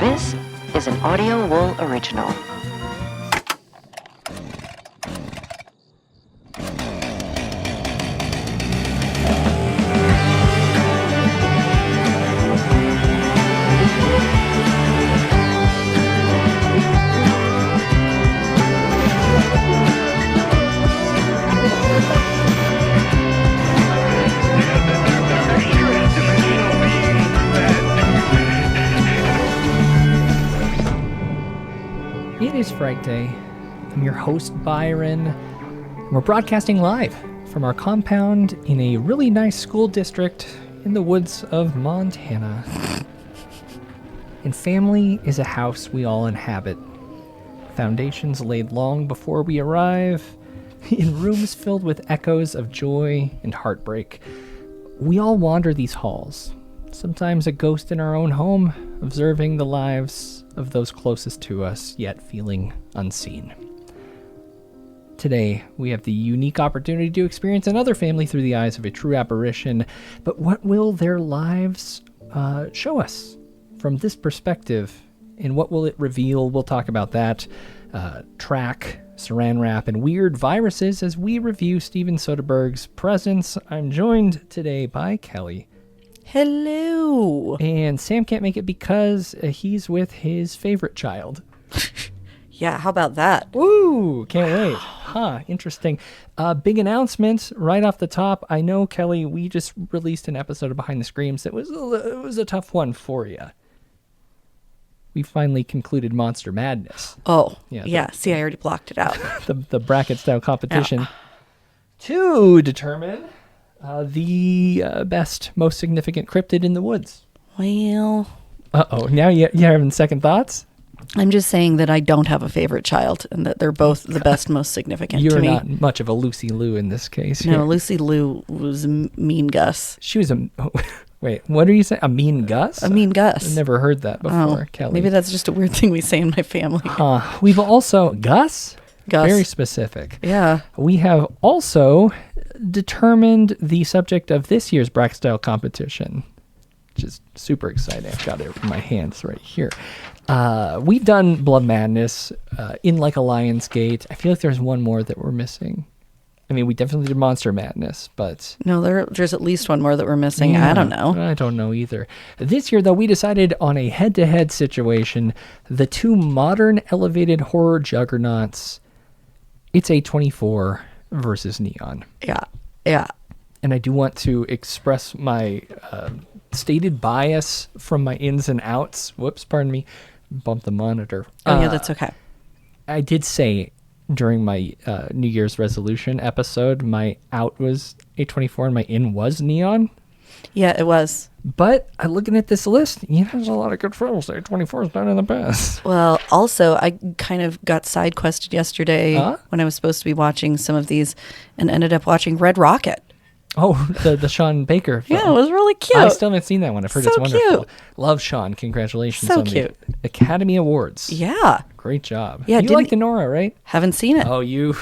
This is an Audio Wool original. It is Frightday. I'm your host, Byron. We're broadcasting live from our compound in a really nice school district in the woods of Montana. And family is a house we all inhabit. Foundations laid long before we arrive, in rooms filled with echoes of joy and heartbreak. We all wander these halls, sometimes a ghost in our own home, observing the lives of those closest to us, yet feeling unseen. Today, we have the unique opportunity to experience another family through the eyes of a true apparition, but what will their lives show us from this perspective, and what will it reveal? We'll talk about that. Track, saran wrap, and weird viruses as we review Steven Soderbergh's Presence. I'm joined today by Kelly. Hello. And Sam can't make it because he's with his favorite child. Yeah, how about that? Woo! Can't wait. Huh, interesting. Big announcement right off the top. I know, Kelly, we just released an episode of Behind the Screams. It was a tough one for you. We finally concluded Monster Madness. Oh, yeah. See, I already blocked it out. the bracket-style competition to determine the best, most significant cryptid in the woods. Well... Uh-oh, now you're having second thoughts? I'm just saying that I don't have a favorite child and that they're both the best, most significant to me. You're not much of a Lucy Lou in this case. No, Here. Lucy Lou was Mean Gus. She was a... Wait, what are you saying? A mean Gus? A Mean Gus. I've never heard that before, Kelly. Maybe that's just a weird thing we say in my family. We've also... Gus? Gus. Very specific. Yeah. We have also determined the subject of this year's bracket style competition, which is super exciting. I've got it in my hands right here. We've done Blood Madness, In Like a Lion's Gate. I feel like there's one more that we're missing. I mean, we definitely did Monster Madness, but... No, there's at least one more that we're missing. Yeah, I don't know. I don't know either. This year, though, we decided on a head-to-head situation. The two modern elevated horror juggernauts. It's A24 versus Neon. Yeah. And I do want to express my stated bias from my ins and outs. Whoops, pardon me. Bump the monitor. Yeah, that's okay. I did say during my New Year's resolution episode, my out was A24 and my in was Neon. Yeah, it was. But looking at this list, there's a lot of good films. A24 is not in the best. Well, also, I kind of got side quested yesterday when I was supposed to be watching some of these and ended up watching Red Rocket. Oh, the Sean Baker film. Yeah, it was really cute. I still haven't seen that one. I've heard so it's wonderful. Cute. Love Sean. Congratulations so on cute. the Academy Awards. Yeah. Great job. Yeah, you like the Nora, right? Haven't seen it. Oh, you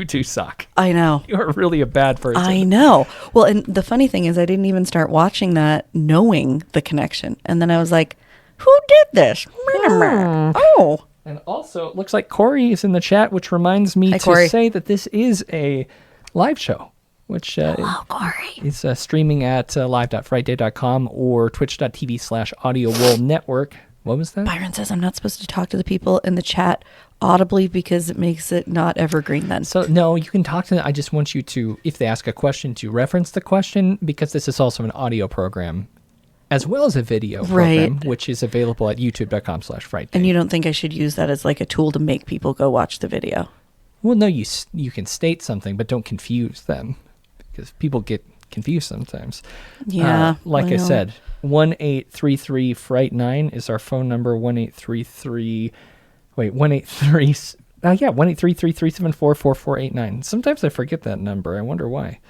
do suck. I know. You are really a bad person. I know. Well, and the funny thing is I didn't even start watching that knowing the connection. And then I was like, who did this? Oh. And also, it looks like Corey is in the chat, which reminds me to say that this is a live show, which is streaming at live.frightday.com or twitch.tv/audiowoolnetwork. What was that? Byron says I'm not supposed to talk to the people in the chat audibly because it makes it not evergreen then. So, no, you can talk to them. I just want you to, if they ask a question, to reference the question, because this is also an audio program as well as a video program, which is available at youtube.com/Frightday. And you don't think I should use that as like a tool to make people go watch the video? Well, no, you can state something, but don't confuse them, because people get confused sometimes. Yeah. I said, 1-833 Fright 9 is our phone number. 1-833-374-4489. Sometimes I forget that number. I wonder why.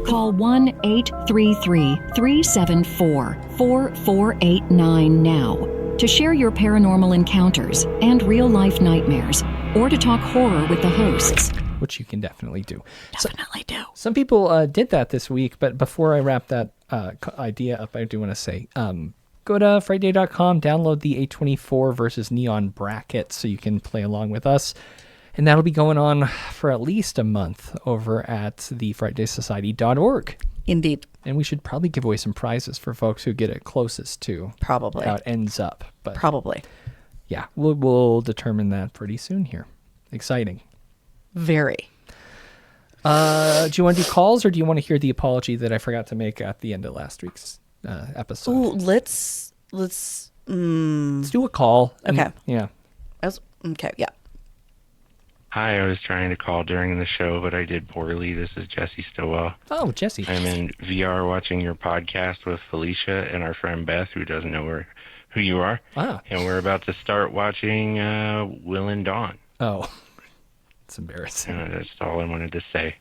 Call 1-833-374-4489 now to share your paranormal encounters and real-life nightmares, or to talk horror with the hosts. Which you can definitely do. Definitely do. Some people did that this week, but before I wrap that idea up, I do want to say, go to Frightday.com, download the A24 versus Neon bracket so you can play along with us. And that'll be going on for at least a month over at the FrightdaySociety.org. Indeed. And we should probably give away some prizes for folks who get it closest to Probably. how it ends up. But Probably. yeah, we'll determine that pretty soon here. Exciting. Very. Do you want to do calls, or do you want to hear the apology that I forgot to make at the end of last week's episode? Ooh, let's do a call. Okay. Yeah. Okay, yeah. Hi, I was trying to call during the show, but I did poorly. This is Jesse Stillwell. Oh, Jesse. I'm in VR watching your podcast with Felicia and our friend Beth, who doesn't know who you are. Ah. And we're about to start watching Will and Dawn. Oh, it's embarrassing. That's all I wanted to say.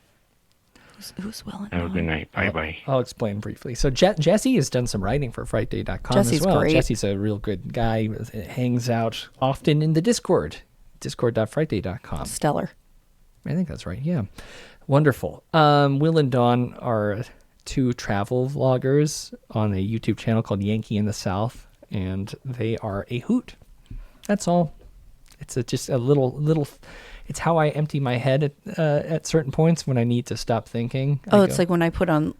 Who's Will and Have a good night. Bye-bye. I'll explain briefly. So Jesse has done some writing for Frightday.com Jesse's as well. great. Jesse's a real good guy. Hangs out often in the Discord. Discord.frightday.com. Stellar. I think that's right. Yeah. Wonderful. Will and Dawn are two travel vloggers on a YouTube channel called Yankee in the South, and they are a hoot. That's all. It's just a little. It's how I empty my head at certain points when I need to stop thinking. It's like when I put on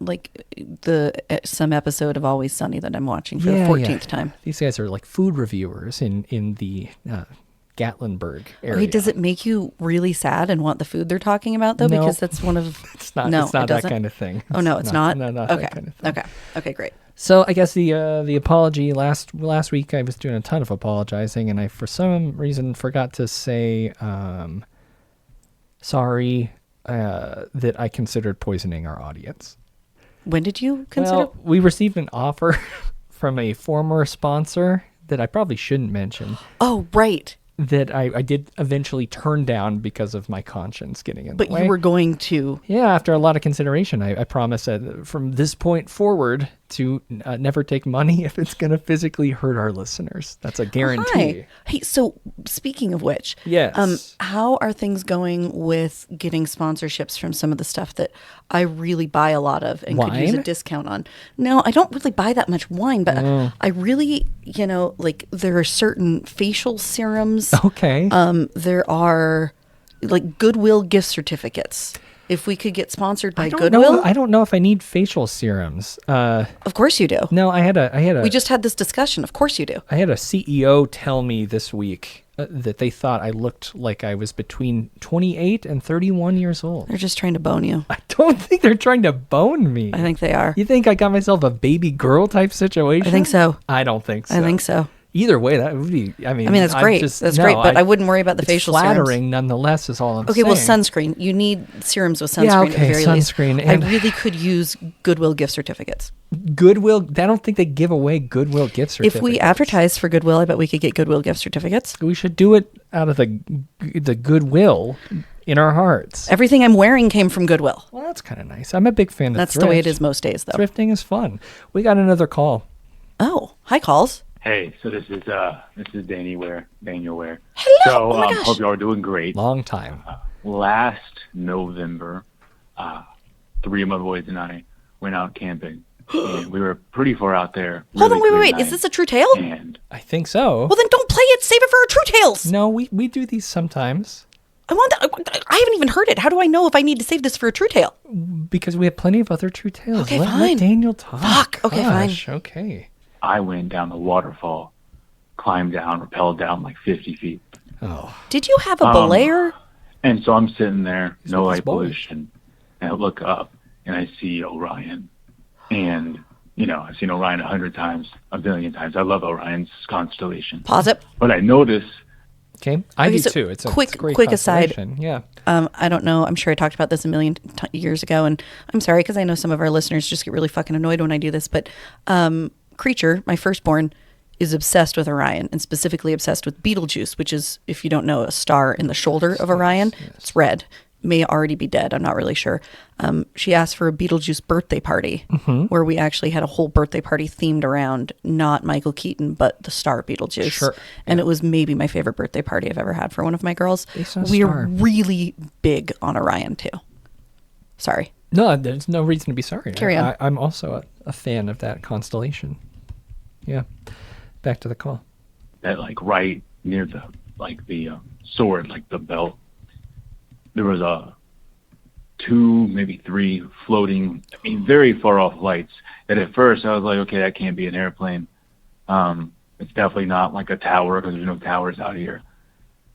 some episode of Always Sunny that I'm watching for the 14th time. These guys are like food reviewers in the Gatlinburg area. Okay, does it make you really sad and want the food they're talking about though? No. Because that's one of It's not. No, it's not it that doesn't? kind of thing. Oh no, it's not. No, not okay. that kind of thing. Okay, great. So I guess the apology last week I was doing a ton of apologizing, and I for some reason forgot to say sorry that I considered poisoning our audience. When did you consider? Well, we received an offer from a former sponsor that I probably shouldn't mention. Oh, right. That I did eventually turn down because of my conscience getting in But the way. you were going to. Yeah, after a lot of consideration, I promise that from this point forward to never take money if it's going to physically hurt our listeners. That's a guarantee. Hi. Hey, so speaking of which, Yes. how are things going with getting sponsorships from some of the stuff that I really buy a lot of and could use a Wine? discount on? No, I don't really buy that much wine, but I really, like there are certain facial serums. Okay. There are like Goodwill gift certificates. If we could get sponsored by I don't Goodwill, I don't know if I need facial serums. of course you do. No, I had a We just had this discussion. Of course you do. I had a CEO tell me this week that they thought I looked like I was between 28 and 31 years old. They're just trying to bone you. I don't think they're trying to bone me. I think they are. You think I got myself a baby girl type situation? I think so. I don't think so. I think so. Either way, that would be. I mean, that's great. That's great, but I wouldn't worry about the it's facial flattering, serums. nonetheless, is all I'm Okay, saying. well, sunscreen. You need serums with sunscreen Yeah, at the okay, very sunscreen, least. and- I really could use Goodwill gift certificates. Goodwill. I don't think they give away Goodwill gift certificates. If we advertise for Goodwill, I bet we could get Goodwill gift certificates. we should do it out of the goodwill in our hearts. Everything I'm wearing came from Goodwill. Well, that's kind of nice. I'm a big fan of That's thrift. the way it is most days, though. Thrifting is fun. We got another call. Oh, hi, calls. Hey, so this is Daniel Ware. Hello. So Oh my gosh. hope you are doing great. Long time. Last November, 3 of my boys and I went out camping, and we were pretty far out there. Hold on, really clear wait. night, Is this a true tale? And I think so. Well, then don't play it. Save it for our true tales. No, we do these sometimes I want that. I haven't even heard it. How do I know if I need to save this for a true tale? because we have plenty of other true tales. Okay, let fine. Daniel talk. Fuck. Okay, fine. Gosh, okay. I went down the waterfall, climbed down, rappelled down like 50 feet. Oh, Did you have a belayer? And so I'm sitting there, He's no with his light boys. pollution, and I look up and I see Orion. And, I've seen Orion 100 times, a billion times. I love Orion's constellation. Pause it. But I notice okay. I Okay, do so too. It's a quick great aside. constellation. Yeah. I don't know. I'm sure I talked about this a million years ago, and I'm sorry because I know some of our listeners just get really fucking annoyed when I do this. But Creature, my firstborn, is obsessed with Orion, and specifically obsessed with Betelgeuse, which is, if you don't know, a star in the shoulder of Orion. It's red. May already be dead. I'm not really sure. She asked for a Betelgeuse birthday party, where we actually had a whole birthday party themed around not Michael Keaton, but the star Betelgeuse. Sure. And it was maybe my favorite birthday party I've ever had for one of my girls. Based on a We're star. really big on Orion too. Sorry. No, there's no reason to be sorry. Carry on. I'm also a fan of that constellation. Yeah. Back to the call. That like right near the sword, like the belt, there was two, maybe three floating, very far off lights. And at first I was like, okay, that can't be an airplane. It's definitely not like a tower because there's no towers out here.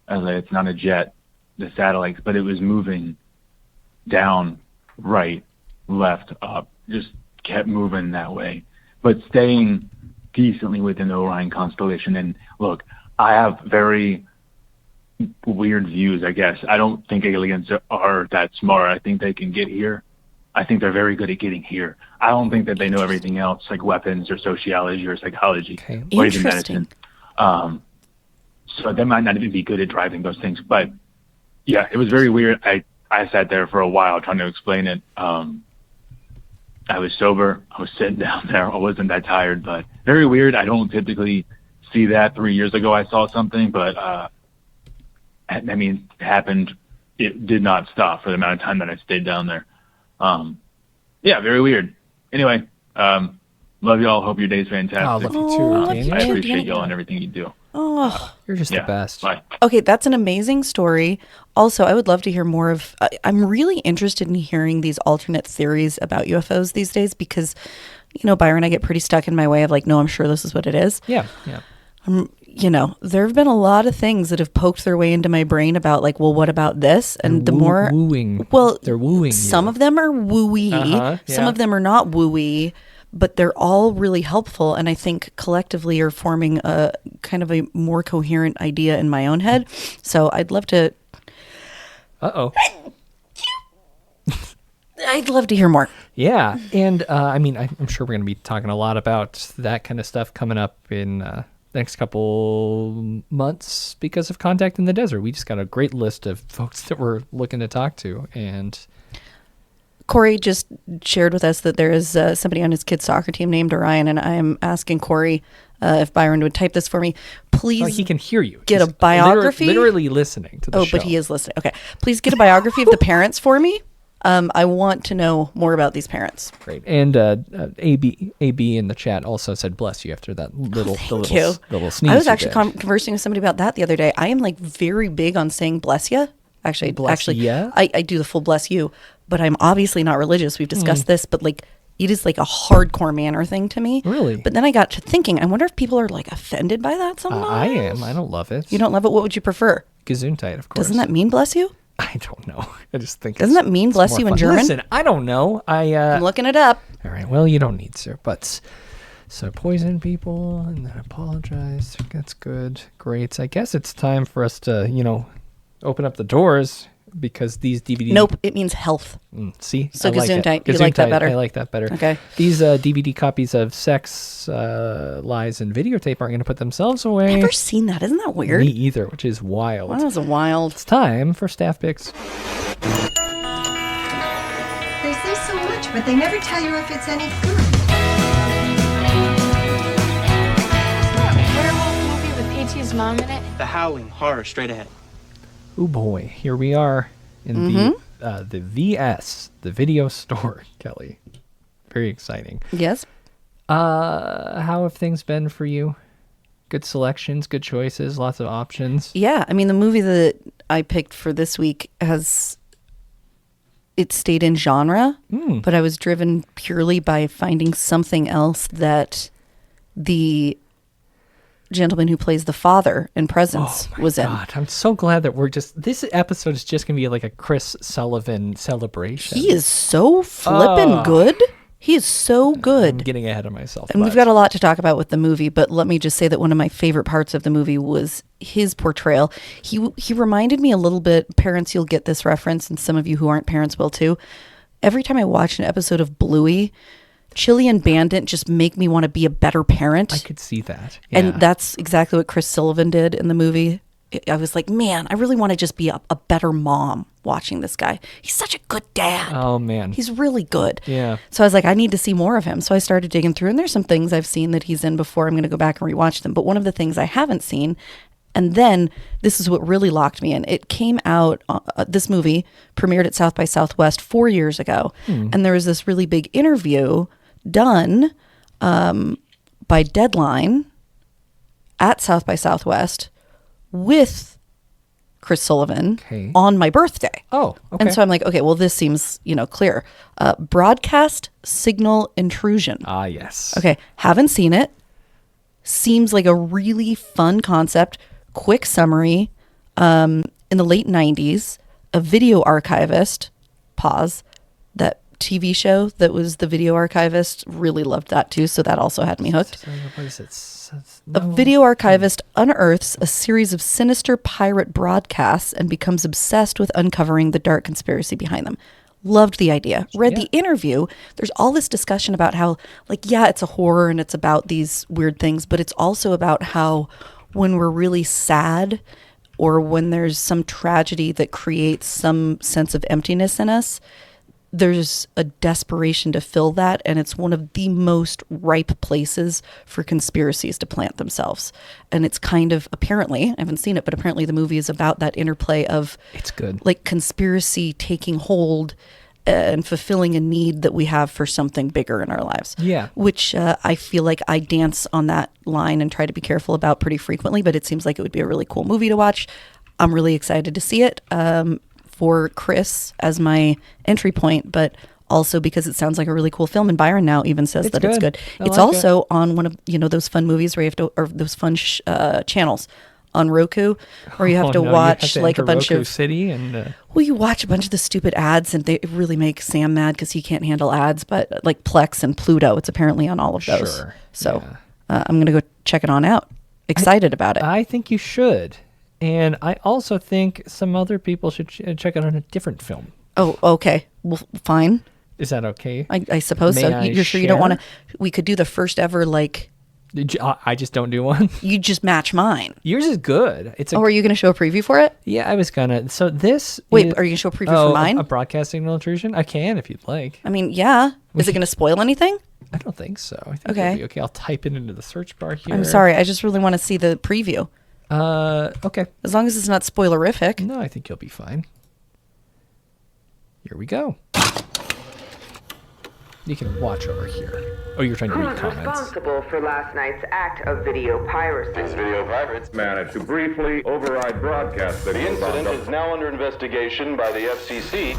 I was like, it's not a jet, the satellites, but it was moving down, right, left, up, just kept moving that way, but staying decently within the Orion constellation. And look, I have very weird views, I guess. I don't think aliens are that smart. I think they can get here. I think they're very good at getting here. I don't think that they know everything else, like weapons or sociology or psychology or even medicine. So they might not even be good at driving those things. But yeah, it was very weird. I sat there for a while trying to explain it. I was sober. I was sitting down there. I wasn't that tired, but very weird. I don't typically see that. 3 years ago I saw something, but it happened. It did not stop for the amount of time that I stayed down there. Yeah, very weird. Anyway, love y'all. Hope your day's fantastic. Oh, love you too, Daniel. I appreciate y'all and everything you do. Oh, you're just the best. Bye. Okay, that's an amazing story. Also, I would love to hear more of. I'm really interested in hearing these alternate theories about UFOs these days because, Byron, I get pretty stuck in my way of like, no, I'm sure this is what it is. Yeah. There have been a lot of things that have poked their way into my brain about like, well, what about this? And they're wooing. Well, they're wooing. Some of them are wooey. Some of them are not wooey. But they're all really helpful, and I think collectively are forming a kind of a more coherent idea in my own head. So I'd love to. I'd love to hear more. Yeah, and I'm sure we're going to be talking a lot about that kind of stuff coming up in the next couple months because of Contact in the Desert. We just got a great list of folks that we're looking to talk to, and Corey just shared with us that there is somebody on his kid's soccer team named Orion, and I am asking Corey if Byron would type this for me. Please, he can hear you. Get a biography. Literally listening to the show. But he is listening. Okay, please get a biography of the parents for me. I want to know more about these parents. Great. And AB in the chat also said bless you after that little sneeze. I was actually conversing with somebody about that the other day. I am like very big on saying bless you. Actually, I do the full bless you, but I'm obviously not religious. We've discussed this, but like it is like a hardcore manner thing to me. Really? But then I got to thinking, I wonder if people are like offended by that sometimes. I am. I don't love it. You don't love it? What would you prefer? Gesundheit, of course. Doesn't that mean bless you? I don't know. I just think Doesn't that mean bless you in German? Listen, I don't know. I'm looking it up. All right. Well, you don't need to, but so poison people and then apologize. That's good. Great. I guess it's time for us to, open up the doors because these DVDs. Nope, it means health. See? So Gesundheit. You like that better? I like that better. Okay. These DVD copies of Sex, Lies, and Videotape aren't going to put themselves away. I've never seen that. Isn't that weird? Me either, which is wild. Wow, that was wild. It's time for Staff Picks. They say so much, but they never tell you if it's any good. Werewolf movie with P.T.'s mom in it. The Howling, horror, straight ahead. Oh boy, here we are in the VS, the video store, Kelly. Very exciting. Yes. How have things been for you? Good selections, good choices, lots of options. Yeah, I mean the movie that I picked for this week it stayed in genre, but I was driven purely by finding something else that the gentleman who plays the father in Presence was in. I'm so glad that this episode is just going to be like a Chris Sullivan celebration. He is so flippin' good. He is so good. I'm getting ahead of myself. And we've got a lot to talk about with the movie, but let me just say that one of my favorite parts of the movie was his portrayal. He reminded me a little bit, parents, you'll get this reference, and some of you who aren't parents will too. Every time I watch an episode of Bluey, Chili and Bandit just make me want to be a better parent. I could see that. Yeah. And that's exactly what Chris Sullivan did in the movie. I was like, man, I really want to just be a better mom watching this guy. He's such a good dad. Oh, man. He's really good. Yeah. So I was like, I need to see more of him. So I started digging through, and there's some things I've seen that he's in before. I'm going to go back and rewatch them. But one of the things I haven't seen, and then this is what really locked me in. It came out, this movie premiered at South by Southwest 4 years ago. And there was this really big interview done by Deadline at South by Southwest with Chris Sullivan on my birthday. Oh, okay. And so I'm like, okay, well, this seems, clear. Broadcast signal intrusion. Ah, yes. Okay, haven't seen it. Seems like a really fun concept. Quick summary. In the late 90s, a video archivist, that TV show that was The Video Archivist, really loved that too, so that also had me hooked. What is it? A video archivist unearths a series of sinister pirate broadcasts and becomes obsessed with uncovering the dark conspiracy behind them. Loved the idea. Read the interview. There's all this discussion about how, it's a horror and it's about these weird things, but it's also about how when we're really sad or when there's some tragedy that creates some sense of emptiness in us, there's a desperation to fill that, and it's one of the most ripe places for conspiracies to plant themselves. And it's kind of, apparently, I haven't seen it, but apparently the movie is about that interplay of, it's good, conspiracy taking hold and fulfilling a need that we have for something bigger in our lives. Yeah. Which I feel like I dance on that line and try to be careful about pretty frequently, but it seems like it would be a really cool movie to watch. I'm really excited to see it. For Chris as my entry point, but also because it sounds like a really cool film, and Byron now even says it's good. It's also on one of those fun movies where you have to, or those fun channels on Roku, where you have to watch you have to a bunch Roku of City and you watch a bunch of the stupid ads, and they really make Sam mad because he can't handle ads. But like Plex and Pluto, it's apparently on all of those. Sure. So I'm gonna go check it on out. Excited about it. I think you should. And I also think some other people should check out on a different film. Oh, okay. Well, fine. Is that okay? I suppose so. You're sure you don't want to? We could do the first ever, I just don't do one. You just match mine. Yours is good. Are you going to show a preview for it? Yeah, I was gonna. So this. Wait, are you going to show a preview for mine? A broadcast signal intrusion? I can if you'd like. I mean, yeah. Is it going to spoil anything? I don't think so. I think okay. It'll be okay. I'll type it into the search bar here. I'm sorry. I just really want to see the preview. Okay. As long as it's not spoilerific. No, I think you'll be fine. Here we go. You can watch over here. Oh, you're trying to read comments. Responsible for last night's act of video piracy. These video pirates managed to briefly override broadcast video. The incident is now under investigation by the FCC.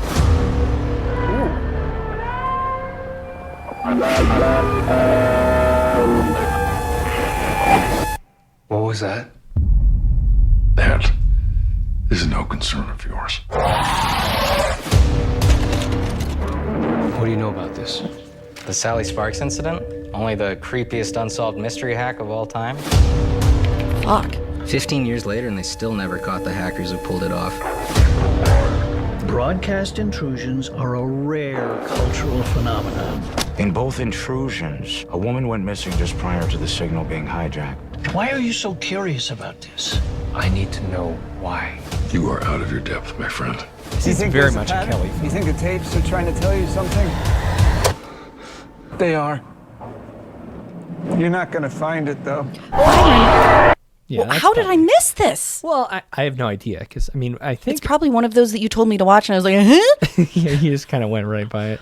What was that? That is no concern of yours. What do you know about this? The Sally Sparks incident? Only the creepiest unsolved mystery hack of all time? Fuck. 15 years later and they still never caught the hackers who pulled it off. Broadcast intrusions are a rare cultural phenomenon. In both intrusions, a woman went missing just prior to the signal being hijacked. Why are you so curious about this? I need to know why. You are out of your depth, my friend. This is very much a Kelly film. You think the tapes are trying to tell you something? They are. You're not going to find it, though. Yeah, how did I miss this? Well, I have no idea, because, I think... It's probably one of those that you told me to watch, and I was like, huh? Yeah, you just kind of went right by it.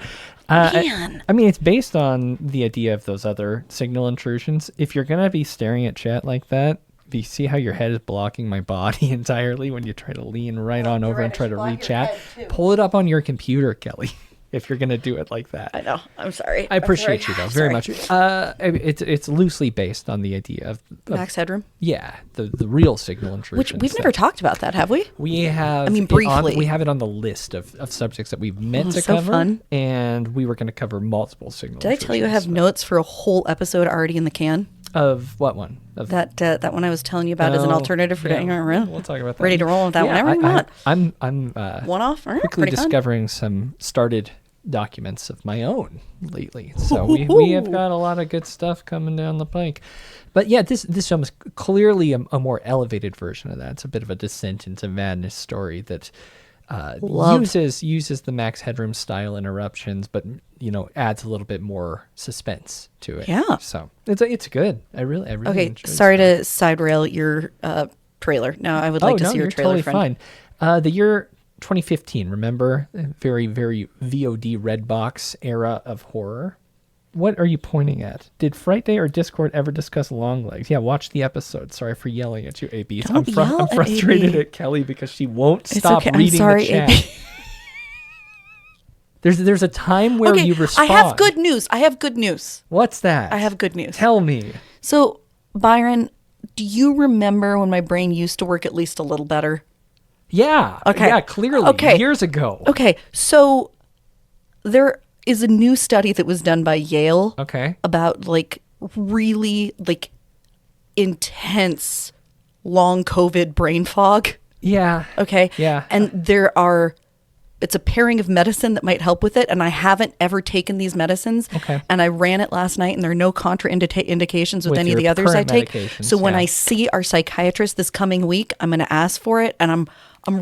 Man. It's based on the idea of those other signal intrusions. If you're going to be staring at chat like that, do you see how your head is blocking my body entirely when you try to lean right on over and try to read chat? Pull it up on your computer, Kelly, if you're going to do it like that. I know. I'm sorry. I appreciate you, though, very much. It's loosely based on the idea of Max Headroom? Yeah, the real signal intrusion. Which we've never talked about that, have we? We have. Briefly. We have it on the list of subjects that we've meant to so cover. Fun. And we were going to cover multiple signal Did I tell you I have notes for a whole episode already in the can? Of what one? Of that one I was telling you about as an alternative for getting around. We'll talk about that. Ready to roll with that whenever you want. I'm one off. Quickly discovering some started documents of my own lately, so we have got a lot of good stuff coming down the pike. But yeah, this film is clearly a more elevated version of that. It's a bit of a descent into madness story that uses the Max Headroom style interruptions, but adds a little bit more suspense to it. Yeah. So it's good. I really okay. Sorry to side rail your trailer. Now I would like to see your trailer. Totally friend. Fine. The year 2015. Remember, very very VOD red box era of horror. What are you pointing at? Did Frightday or Discord ever discuss long legs? Yeah, watch the episode. Sorry for yelling at you, AB. I'm frustrated at Kelly because she won't stop reading the chat. AB. There's a time where you respond. I have good news. What's that? I have good news. Tell me. So, Byron, do you remember when my brain used to work at least a little better? Yeah. Okay. Yeah, clearly. Okay. Years ago. Okay. So there is a new study that was done by Yale. Okay. About like really like intense long COVID brain fog. Yeah. Okay. Yeah. And it's a pairing of medicine that might help with it. And I haven't ever taken these medicines. Okay. And I ran it last night and there are no contraindications with any of the others I take. So when I see our psychiatrist this coming week, I'm going to ask for it. And I'm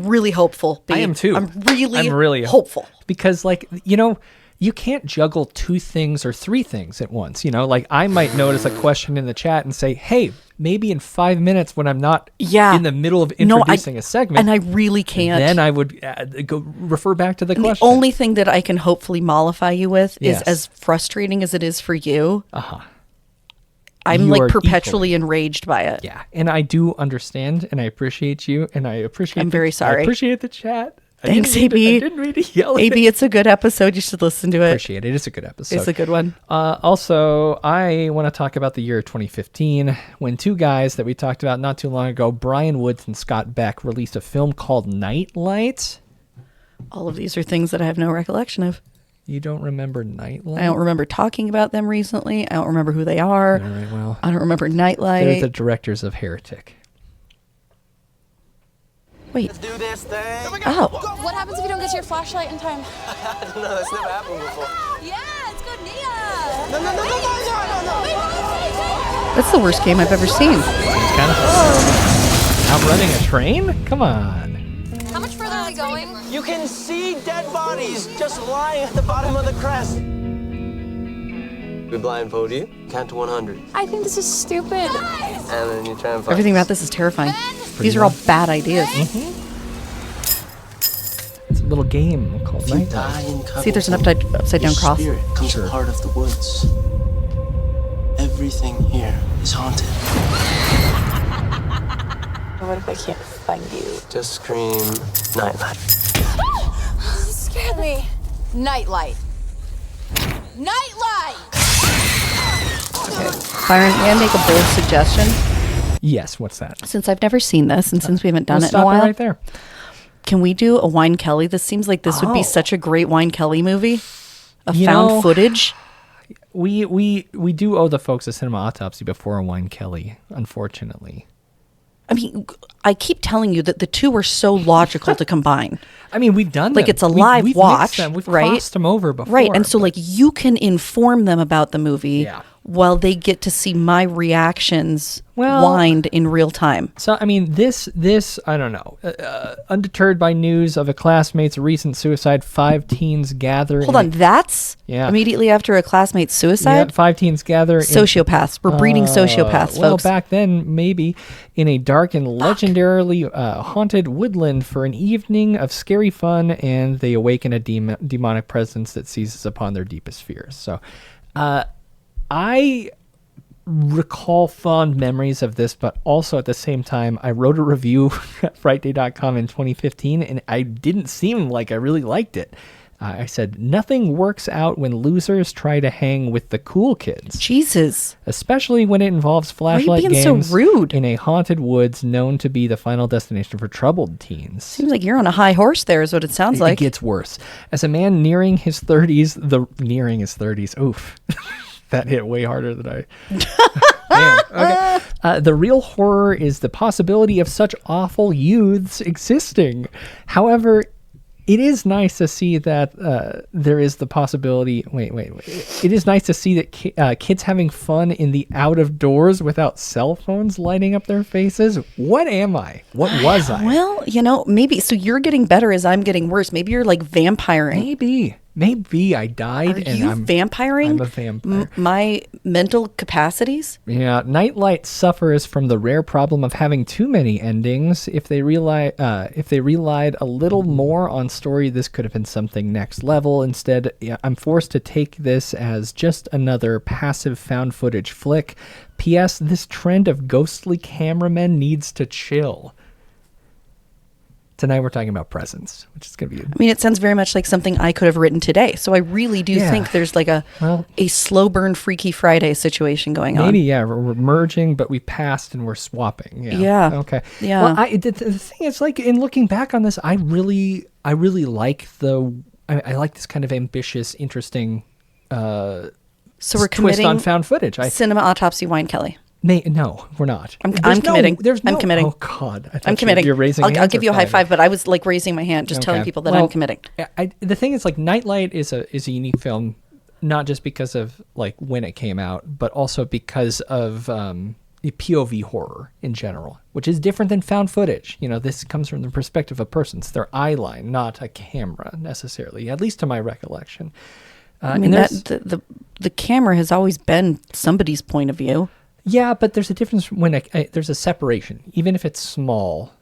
really hopeful. I am too. I'm really hopeful. Because you can't juggle 2 things or 3 things at once. I might notice a question in the chat and say, hey, maybe in 5 minutes when I'm not in the middle of introducing a segment. And I really can't. Then I would go refer back to the question. The only thing that I can hopefully mollify you with is as frustrating as it is for you. I'm perpetually enraged by it. Yeah. And I do understand and I appreciate you and I appreciate I'm very sorry. I appreciate the chat. Thanks, AB. I didn't mean to yell at AB, it's a good episode. You should listen to it. Appreciate it. It's a good episode. It's a good one. Also, I want to talk about the year 2015 when 2 guys that we talked about not too long ago, Brian Woods and Scott Beck, released a film called Nightlight. All of these are things that I have no recollection of. You don't remember Nightlight? I don't remember talking about them recently. I don't remember who they are. All right, well, I don't remember Nightlight. They're the directors of Heretic. Wait. Let's do this thing. Oh. What happens if you don't get to your flashlight in time? I don't know. That's never happened before. Yeah, it's good, Nia. No. That's the worst game I've ever seen. Seems kind of fun. Outrunning a train? Come on. How much further are we going? You can see dead bodies just lying at the bottom of the crest. We blindfold you, count to 100. I think this is stupid. And then you try and find Everything about this is terrifying. These are all bad ideas. It's a little game called Nightlight. See, there's an upside down cross. Spirit comes part of the woods. Everything here is haunted. What if I can't find you? Just scream Nightlight. Scared me. Nightlight. Byron, may I make a bold suggestion? Yes, what's that? Since I've never seen this and since we haven't done We'll it in a stop while. right there. Can we do a Wine Kelly? This seems like this would be such a great Wine Kelly movie. You Found know, footage. We do owe the folks a Cinema Autopsy before a Wine Kelly, unfortunately. I mean, I keep telling you that the two are so logical to combine. I mean, we've done like them. it's a We've live watch, them. We've right? crossed them over before. Right, and so like you can inform them about the movie while they get to see my reactions wind in real time. So, I mean, this I don't know. Undeterred by news of a classmate's recent suicide, 5 teens gather. Hold on, that's immediately after a classmate's suicide? Yeah, 5 teens gather. Sociopaths. We're breeding sociopaths, well, folks. back then, maybe, in a dark and legendarily haunted woodland for an evening of scary fun, and they awaken a demonic presence that seizes upon their deepest fears. So, I recall fond memories of this, but also at the same time, I wrote a review at Frightday.com in 2015, and I didn't seem like I really liked it. I said, nothing works out when losers try to hang with the cool kids. Jesus. Especially when it involves flashlight being games so rude? in a haunted woods known to be the final destination for troubled teens. Seems like you're on a high horse there is what it sounds like. It gets worse. As a man nearing his 30s, oof. That hit way harder than I... Damn. Okay. The real horror is the possibility of such awful youths existing. However, it is nice to see that there is the possibility... Wait. It is nice to see that kids having fun in the out of doors without cell phones lighting up their faces. What am I? What was I? Well, maybe. So you're getting better as I'm getting worse. Maybe you're like vampiring. Maybe I died Are you vampiring? I'm a vampire. My mental capacities? Yeah, Nightlight suffers from the rare problem of having too many endings. If they relied a little more on story, this could have been something next level. Instead, I'm forced to take this as just another passive found footage flick. P.S. This trend of ghostly cameramen needs to chill. Tonight we're talking about presents, which is going to be... I mean, it sounds very much like something I could have written today. So I really do think there's like a slow burn Freaky Friday situation going on. Maybe, yeah. We're merging, but we passed and we're swapping. Yeah. Okay. Yeah. Well, the thing is, like, in looking back on this, I really like I like this kind of ambitious, interesting so we're twist on found footage. Cinema Autopsy Wine Kelly. No, we're not. I'm committing. I'm committing. Oh God, I'm committing. You're raising. I'll give you a high five, but I was like raising my hand, just telling people that I'm committing. The thing is, like, Nightlight is a unique film, not just because of like when it came out, but also because of the POV horror in general, which is different than found footage. You know, this comes from the perspective of persons, their eye line, not a camera necessarily, at least to my recollection. I mean, the camera has always been somebody's point of view. Yeah, but there's a difference when there's a separation, even if it's small,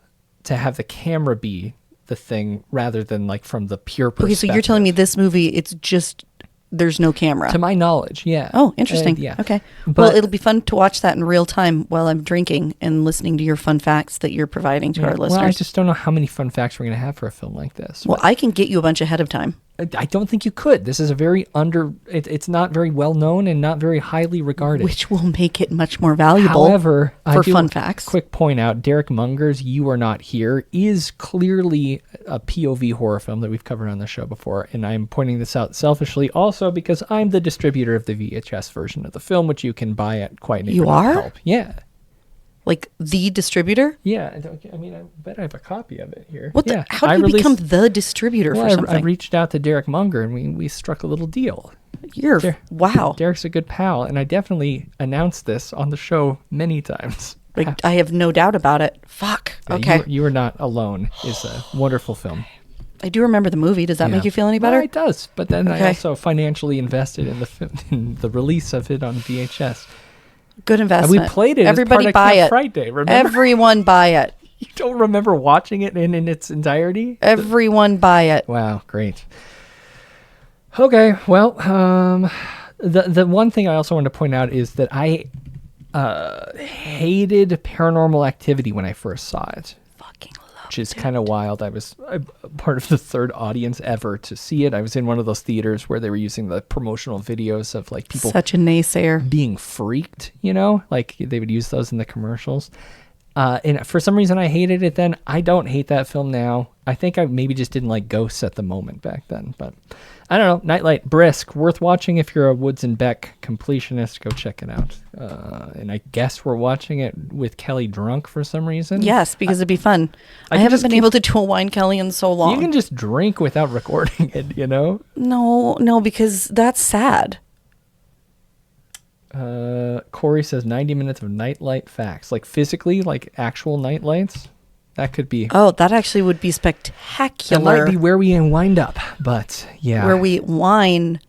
to have the camera be the thing rather than like from the pure perspective. Okay, so you're telling me this movie, it's just, there's no camera. To my knowledge, yeah. Oh, interesting. Yeah. Okay. But, well, it'll be fun to watch that in real time while I'm drinking and listening to your fun facts that you're providing to our listeners. Well, I just don't know how many fun facts we're going to have for a film like this. Well, I can get you a bunch ahead of time. I don't think you could. This is a very it's not very well known and not very highly regarded. Which will make it much more valuable. However, for fun facts. Quick point out, Derek Munger's You Are Not Here is clearly a POV horror film that we've covered on the show before. And I'm pointing this out selfishly also because I'm the distributor of the VHS version of the film, which you can buy at Quiet Neighbor. You are? Help. Yeah. Like the distributor? Yeah, I mean, I bet I have a copy of it here. How do you become the distributor for something? I reached out to Derek Munger and we struck a little deal. Wow. Derek's a good pal, and I definitely announced this on the show many times. Like, I have no doubt about it. Fuck. Okay. You Are Not Alone is a wonderful film. I do remember the movie. Does that make you feel any better? Well, it does, but then I also financially invested in the release of it on VHS. Good investment. And we played it Everybody as part buy of it. Frightday, remember? Everyone buy it. You don't remember watching it in its entirety? Everyone buy it. Wow, great. Okay, well, the one thing I also want to point out is that I hated Paranormal Activity when I first saw it. Which is kind of wild. I was part of the third audience ever to see it. I was in one of those theaters where they were using the promotional videos of like people such a naysayer being freaked, you know, like they would use those in the commercials. And for some reason I hated it then. I don't hate that film now. I think I maybe just didn't like ghosts at the moment back then, but I don't know. Nightlight, brisk, worth watching if you're a Woods and Beck completionist. Go check it out. And I guess we're watching it with Kelly drunk for some reason. Yes, because it'd be fun. I haven't been able to do a wine Kelly in so long. You can just drink without recording it, you know? No, because that's sad. Corey says 90 minutes of nightlight facts. Like physically, like actual nightlights. That could be. Oh, that actually would be spectacular. That might be where we wind up, but yeah. Where we wind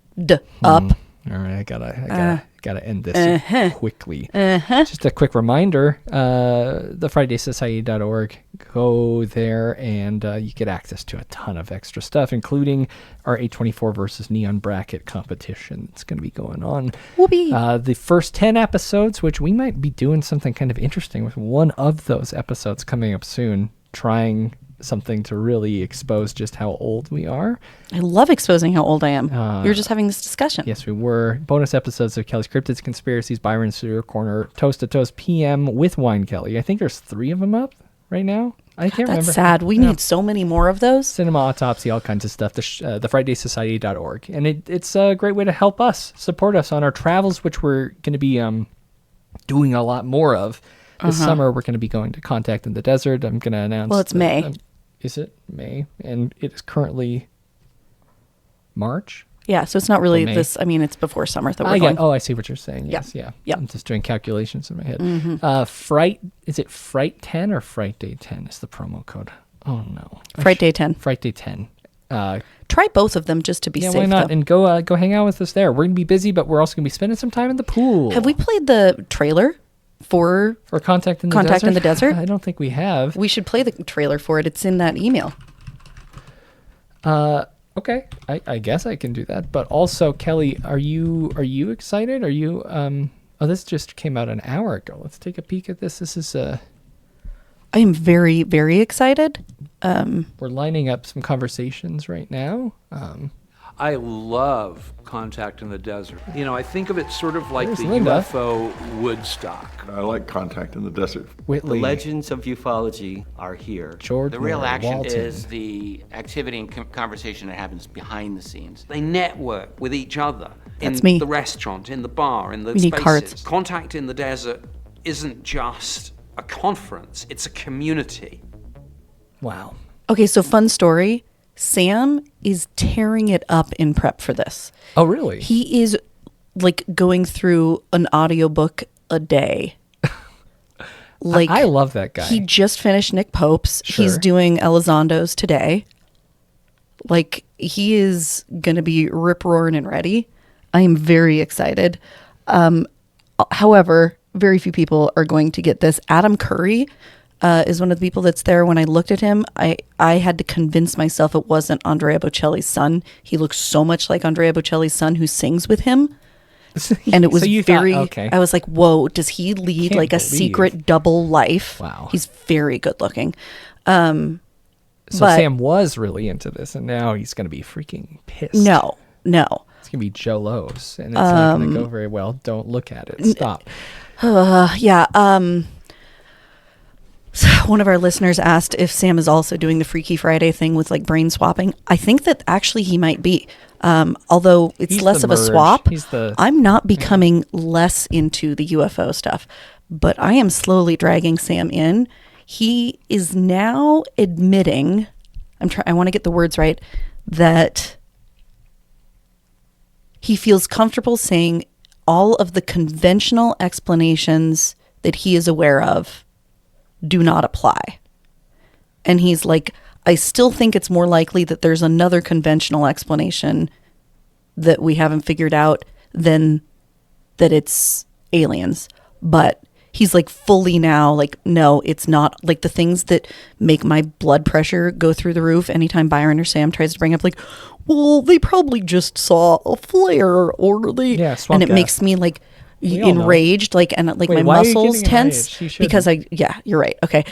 up. All right, I gotta end this quickly. Just a quick reminder, the FrightdaySociety.org. Go there and you get access to a ton of extra stuff, including our A24 versus Neon Bracket competition. It's going to be going on. Whoopee. The first 10 episodes, which we might be doing something kind of interesting with one of those episodes coming up soon, trying something to really expose just how old we are. I love exposing how old I am. We were just having this discussion. Yes, we were. Bonus episodes of Kelly's Cryptids, Conspiracies, Byron Sewer Corner, Toast to Toast PM with Wine Kelly. I think there's 3 of them up right now. I can't remember. That's sad. We need so many more of those. Cinema, Autopsy, all kinds of stuff. The FrightdaySociety.org. And it's a great way to help us, support us on our travels, which we're going to be doing a lot more of. This summer, we're going to be going to Contact in the Desert. I'm going to announce. Well, it's May. Is it May? And it is currently March? Yeah, so it's not really this. I mean, it's before summer that we're going. Oh, I see what you're saying. Yes, yeah. I'm just doing calculations in my head. Is it Fright 10 or Frightday 10 is the promo code? Oh, no. Frightday 10. Frightday 10. Try both of them just to be safe. Why not? Though. And go hang out with us there. We're gonna be busy, but we're also gonna be spending some time in the pool. Have we played the trailer for Contact in the Desert? I don't think we have. We should play the trailer for it. It's in that email. Okay. I guess I can do that. But also, Kelly, are you excited? Are you this just came out an hour ago. Let's take a peek at this. This is I am very, very excited. We're lining up some conversations right now. I love Contact in the Desert. You know, I think of it sort of like There's the Linda. UFO Woodstock. I like Contact in the Desert. Whitley. The legends of ufology are here. George The real Miller, action Walton. is the activity and conversation that happens behind the scenes. They network with each other That's in me. the restaurant, in the bar, in the We need spaces. cards. Contact in the Desert isn't just a conference, it's a community. Wow. Okay, so fun story. Sam is tearing it up in prep for this. Oh, really? He is like going through an audiobook a day. Like I love that guy. He just finished Nick Pope's. Sure. He's doing Elizondo's today. Like he is gonna be rip roaring and ready. I am very excited. However, very few people are going to get this. Adam Curry is one of the people that's there. When I looked at him, I had to convince myself it wasn't Andrea Bocelli's son. He looks so much like Andrea Bocelli's son who sings with him. And it was So you very, thought, okay. I was like, whoa, does he lead Can't like a believe. secret double life? Wow. He's very good looking. So but- Sam was really into this, and now he's going to be freaking pissed. No. It's going to be Joe Lowe's, and it's not going to go very well. Don't look at it. Stop. Yeah. One of our listeners asked if Sam is also doing the Freaky Friday thing with like brain swapping. I think that actually he might be. Although it's He's less the of a merge. swap. He's the- I'm not becoming less into the UFO stuff, but I am slowly dragging Sam in. He is now admitting, I want to get the words right, that he feels comfortable saying all of the conventional explanations that he is aware of do not apply. And he's like, I still think it's more likely that there's another conventional explanation that we haven't figured out than that it's aliens. But he's like fully now like, no, it's not. Like the things that make my blood pressure go through the roof anytime Byron or Sam tries to bring up like, well, they probably just saw a flare or they, swamp and it gas. makes me like We all know. enraged, like, and like Wait, my why are you muscles getting tense enraged? You because you're right. Okay.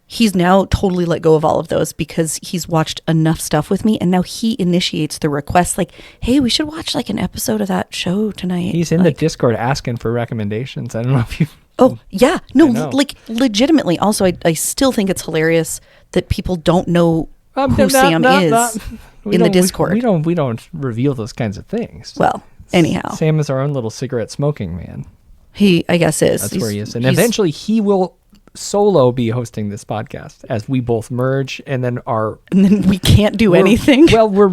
He's now totally let go of all of those because he's watched enough stuff with me, and now he initiates the request like, hey, we should watch like an episode of that show tonight. He's in like, the Discord asking for recommendations. I don't know if you... Oh, yeah. No, I know. like legitimately. Also, I still think it's hilarious that people don't know who Sam is in the Discord. We don't reveal those kinds of things. Well, anyhow. Sam is our own little cigarette smoking man. He, I guess, is. That's where he is. And eventually he will solo be hosting this podcast as we both merge and then And then we can't do anything. Well, we're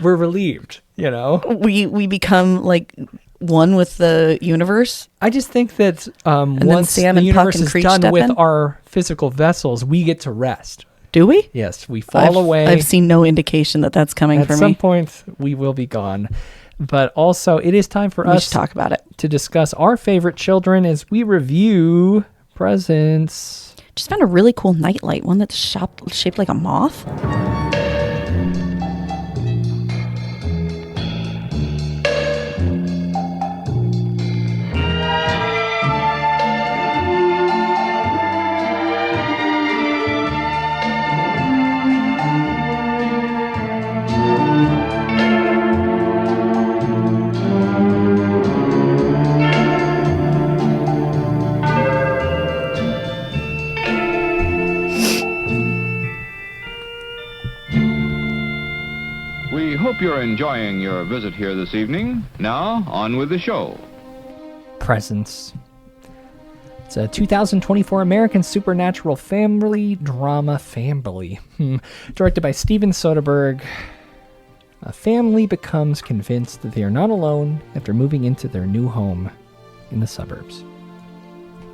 relieved, you know? We become like one with the universe. I just think that then once Sam the and Puck universe and is Creech done step with in? our physical vessels, we get to rest. Do we? Yes, we fall away. I've seen no indication that that's coming for At me. some point, we will be gone. But also, it is time for We us should talk about it. to discuss our favorite children as we review presents. Just found a really cool nightlight, one that's shaped like a moth. We hope you're enjoying your visit here this evening. Now, on with the show. Presents. It's a 2024 American supernatural family drama directed by Steven Soderbergh. A family becomes convinced that they are not alone after moving into their new home in the suburbs.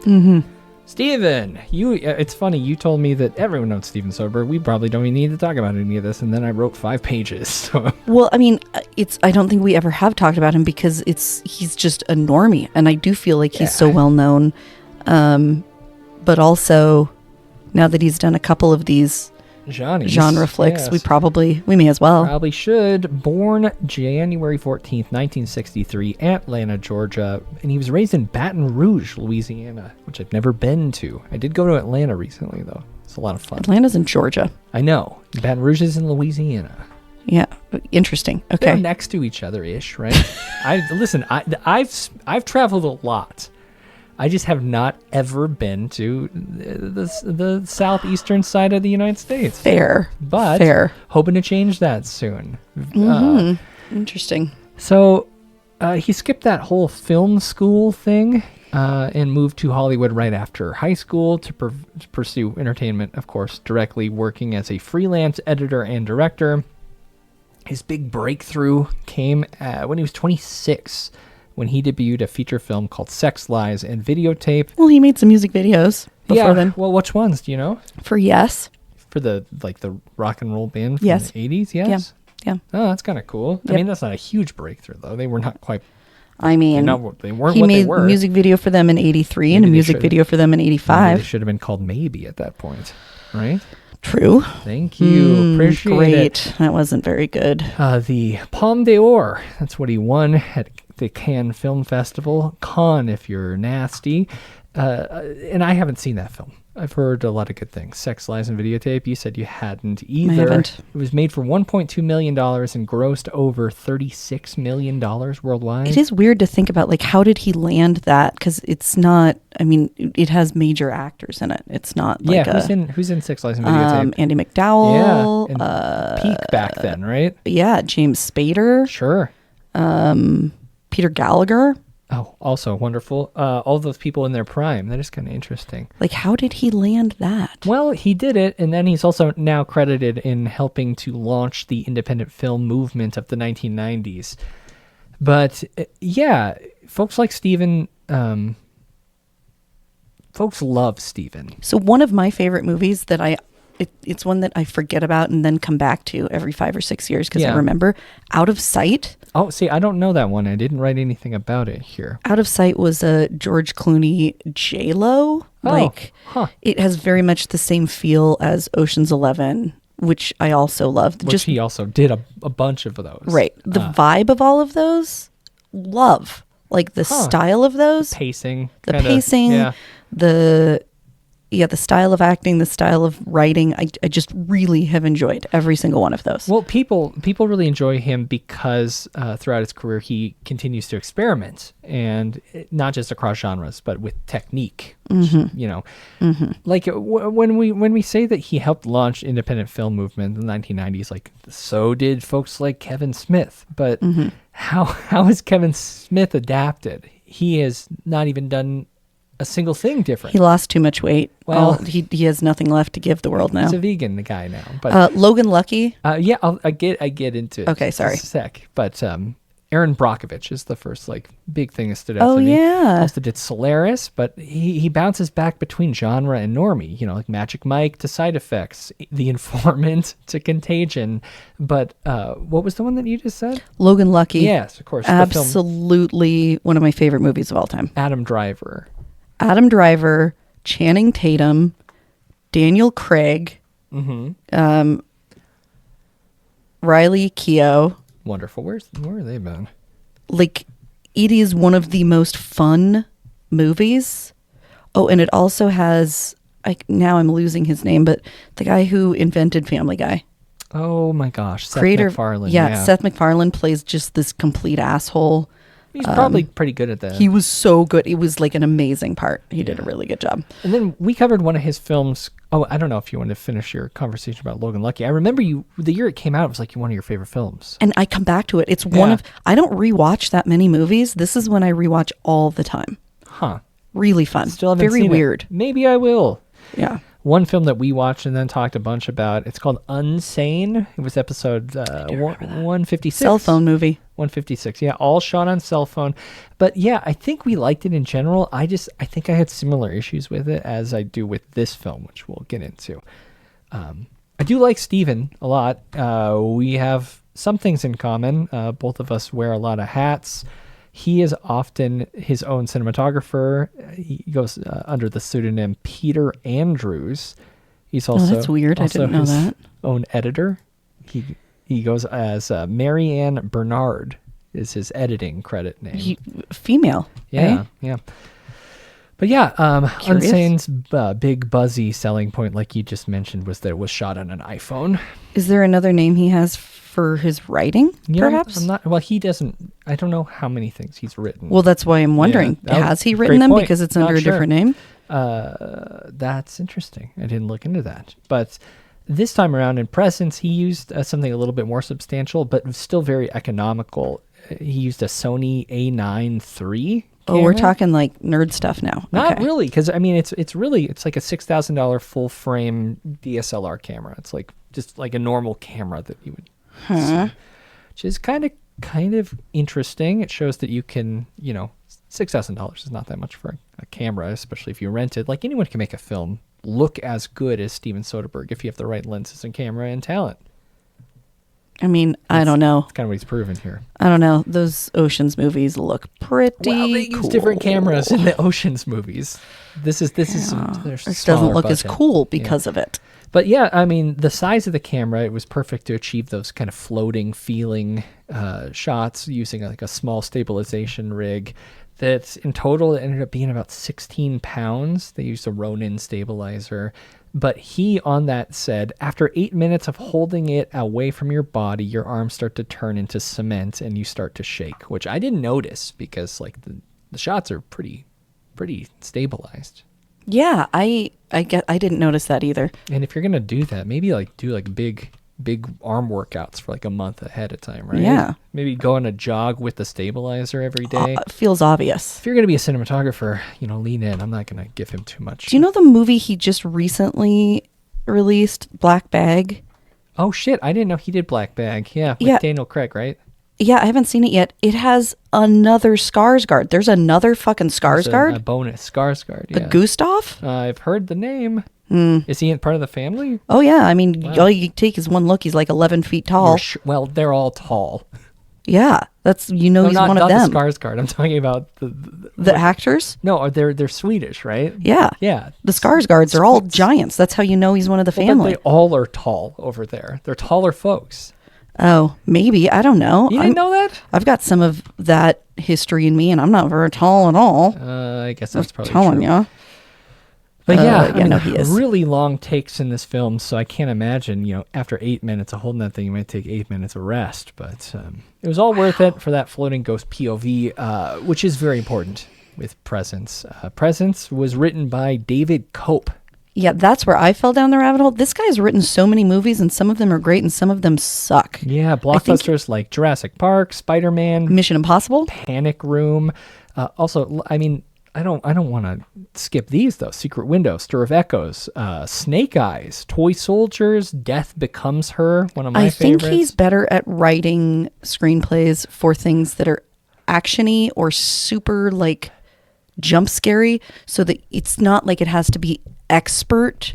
Mm-hmm. Steven, it's funny, you told me that everyone knows Steven Soderbergh. We probably don't even need to talk about any of this, and then I wrote 5 pages. So. Well, I mean, I don't think we ever have talked about him because he's just a normie, and I do feel like he's so well known. But also, now that he's done a couple of these genre flicks, we may as well. Probably should. Born January 14th, 1963, Atlanta, Georgia, and he was raised in Baton Rouge, Louisiana, which I've never been to. I did go to Atlanta recently, though. It's a lot of fun. Atlanta's in Georgia. I know. Baton Rouge is in Louisiana. Yeah, interesting. Okay, they're next to each other ish, right? I've traveled a lot. I just have not ever been to the southeastern side of the United States. Fair. Hoping to change that soon. Interesting. So he skipped that whole film school thing and moved to Hollywood right after high school to pursue entertainment, of course, directly working as a freelance editor and director. His big breakthrough came when he was 26. When he debuted a feature film called Sex, Lies, and Videotape. Well, he made some music videos before then. Well, which ones, do you know? For Yes. For the rock and roll band from Yes. the 80s, Yes? Yeah. Oh, that's kind of cool. Yep. I mean, that's not a huge breakthrough, though. They were not quite... I mean, they weren't he what made they were. a music video for them in 83 and a music video for them in 85. They should have been called Maybe at that point, right? True. Thank you. Appreciate it. That wasn't very good. The Palme d'Or, that's what he won at the Cannes Film Festival. Cannes, if you're nasty. And I haven't seen that film. I've heard a lot of good things. Sex, Lies, and Videotape. You said you hadn't either. I haven't. It was made for $1.2 million and grossed over $36 million worldwide. It is weird to think about, like, how did he land that? Because it's not, I mean, it has major actors in it. It's not like who's in Sex, Lies, and Videotape? Andy McDowell. Yeah, and peak back then, right? Yeah, James Spader. Sure. Peter Gallagher. Oh, also wonderful. All those people in their prime. That is kind of interesting. Like, how did he land that? Well, he did it, and then he's also now credited in helping to launch the independent film movement of the 1990s. But, yeah, folks like Steven... folks love Steven. So one of my favorite movies that it's one that I forget about and then come back to every 5 or 6 years because I remember Out of Sight. Oh, see, I don't know that one. I didn't write anything about it here. Out of Sight was a George Clooney J-Lo. It has very much the same feel as Ocean's 11, which I also loved. Which he also did a bunch of those. Right. The vibe of all of those, love. Like the style of those. The pacing. The pacing. The style of acting, the style of writing, I just really have enjoyed every single one of those. Well, people really enjoy him because throughout his career he continues to experiment, and not just across genres, but with technique. Mm-hmm. You know, like when we say that he helped launch independent film movement in the 1990s, like so did folks like Kevin Smith. But how has Kevin Smith adapted? He has not even done a single thing different. He lost too much weight. Well, he has nothing left to give the world now. He's a vegan guy now. But Logan Lucky. Yeah, I get into it. Okay, sorry. In a sec. But Aaron Brockovich is the first big thing that stood out to me. Oh yeah. Also did Solaris, but he bounces back between genre and normie. You know, like Magic Mike to Side Effects, The Informant to Contagion. But what was the one that you just said? Logan Lucky. Yes, of course. Absolutely one of my favorite movies of all time. Adam Driver, Channing Tatum, Daniel Craig, Riley Keough. Wonderful. Where have they been? Like, it is one of the most fun movies. Oh, and it also has, now I'm losing his name, but the guy who invented Family Guy. Oh my gosh, Seth Creator, MacFarlane. Yeah, Seth MacFarlane plays just this complete asshole. He's probably pretty good at that. He was so good. It was like an amazing part. He did a really good job. And then we covered one of his films. Oh, I don't know if you want to finish your conversation about Logan Lucky. I remember the year it came out, it was like one of your favorite films. And I come back to it. It's I don't rewatch that many movies. This is when I rewatch all the time. Huh. Really fun. Still haven't Very seen weird. Maybe I will. Yeah. one film that we watched and then talked a bunch about. It's called Unsane. It was episode 156. Cell phone movie. 156. Yeah, all shot on cell phone. But yeah, I think we liked it in general. I think I had similar issues with it as I do with this film, which we'll get into. I do like Steven a lot. We have some things in common. Both of us wear a lot of hats. He is often his own cinematographer. He goes under the pseudonym Peter Andrews. He's also that's weird. I didn't know his that. Own editor. He goes as Marianne Bernard is his editing credit name. Female. Yeah, eh? yeah. But yeah, Curious. Unsane's big buzzy selling point, like you just mentioned, was that it was shot on an iPhone. Is there another name he has for his writing, perhaps? I'm not. Well, he doesn't. I don't know how many things he's written. Well, that's why I'm wondering. Yeah. Has he Great written them point. because it's Not under a sure. different name? That's interesting. I didn't look into that. But this time around in Presence, he used something a little bit more substantial, but still very economical. He used a Sony A9 III. Oh, we're camera. talking like nerd stuff now. Not Okay. really, because I mean, it's like a $6,000 full frame DSLR camera. It's like just like a normal camera that you would, see, which is kind of interesting. It shows that you can, $6,000 is not that much for a camera, especially if you rent it. Like anyone can make a film look as good as Steven Soderbergh if you have the right lenses and camera and talent. I mean, I don't know. That's kind of what he's proven here. I don't know. Those Oceans movies look pretty Well, they use different cameras in the Oceans movies. This is This doesn't look as cool because of it. But yeah, I mean, the size of the camera, it was perfect to achieve those kind of floating feeling shots using like a small stabilization rig. That in total it ended up being about 16 pounds. They used a Ronin stabilizer. But he on that said, after 8 minutes of holding it away from your body, your arms start to turn into cement and you start to shake, which I didn't notice because like the shots are pretty stabilized. Yeah, I didn't notice that either. And if you're going to do that, maybe like do like big arm workouts for like a month ahead of time, right? Yeah. Maybe go on a jog with the stabilizer every day. Feels obvious. If you're going to be a cinematographer, lean in. I'm not going to give him too much. Do you know the movie he just recently released, Black Bag? Oh, shit. I didn't know he did Black Bag. Yeah, with Daniel Craig, right? Yeah, I haven't seen it yet. It has another Skarsgård. There's another fucking Skarsgård. A bonus. Skarsgård, yeah. The Gustav? I've heard the name. Is he part of the family? Oh, yeah. I mean, all you take is one look. He's like 11 feet tall. Well, they're all tall. Yeah, that's he's one of them. Not the Skarsgård. I'm talking about the actors. No, they're Swedish, right? Yeah, yeah. The Skarsgårds are all giants. That's how you know he's one of the family. But they all are tall over there. They're taller folks. Oh, maybe. I don't know. You didn't know that? I've got some of that history in me, and I'm not very tall at all. I guess that's probably telling true. you. But no, he is. Really long takes in this film, so I can't imagine, after 8 minutes of holding that thing, you might take 8 minutes of rest. But it was all worth it for that floating ghost POV, which is very important with Presence. Presence was written by David Cope. Yeah, that's where I fell down the rabbit hole. This guy's written so many movies, and some of them are great, and some of them suck. Yeah, blockbusters like Jurassic Park, Spider-Man, Mission Impossible, Panic Room. Also, I mean, I don't want to skip these though. Secret Window, Stir of Echoes, Snake Eyes, Toy Soldiers, Death Becomes Her, one of my favorites. I think he's better at writing screenplays for things that are actiony or super like jump scary, so that it's not like it has to be expert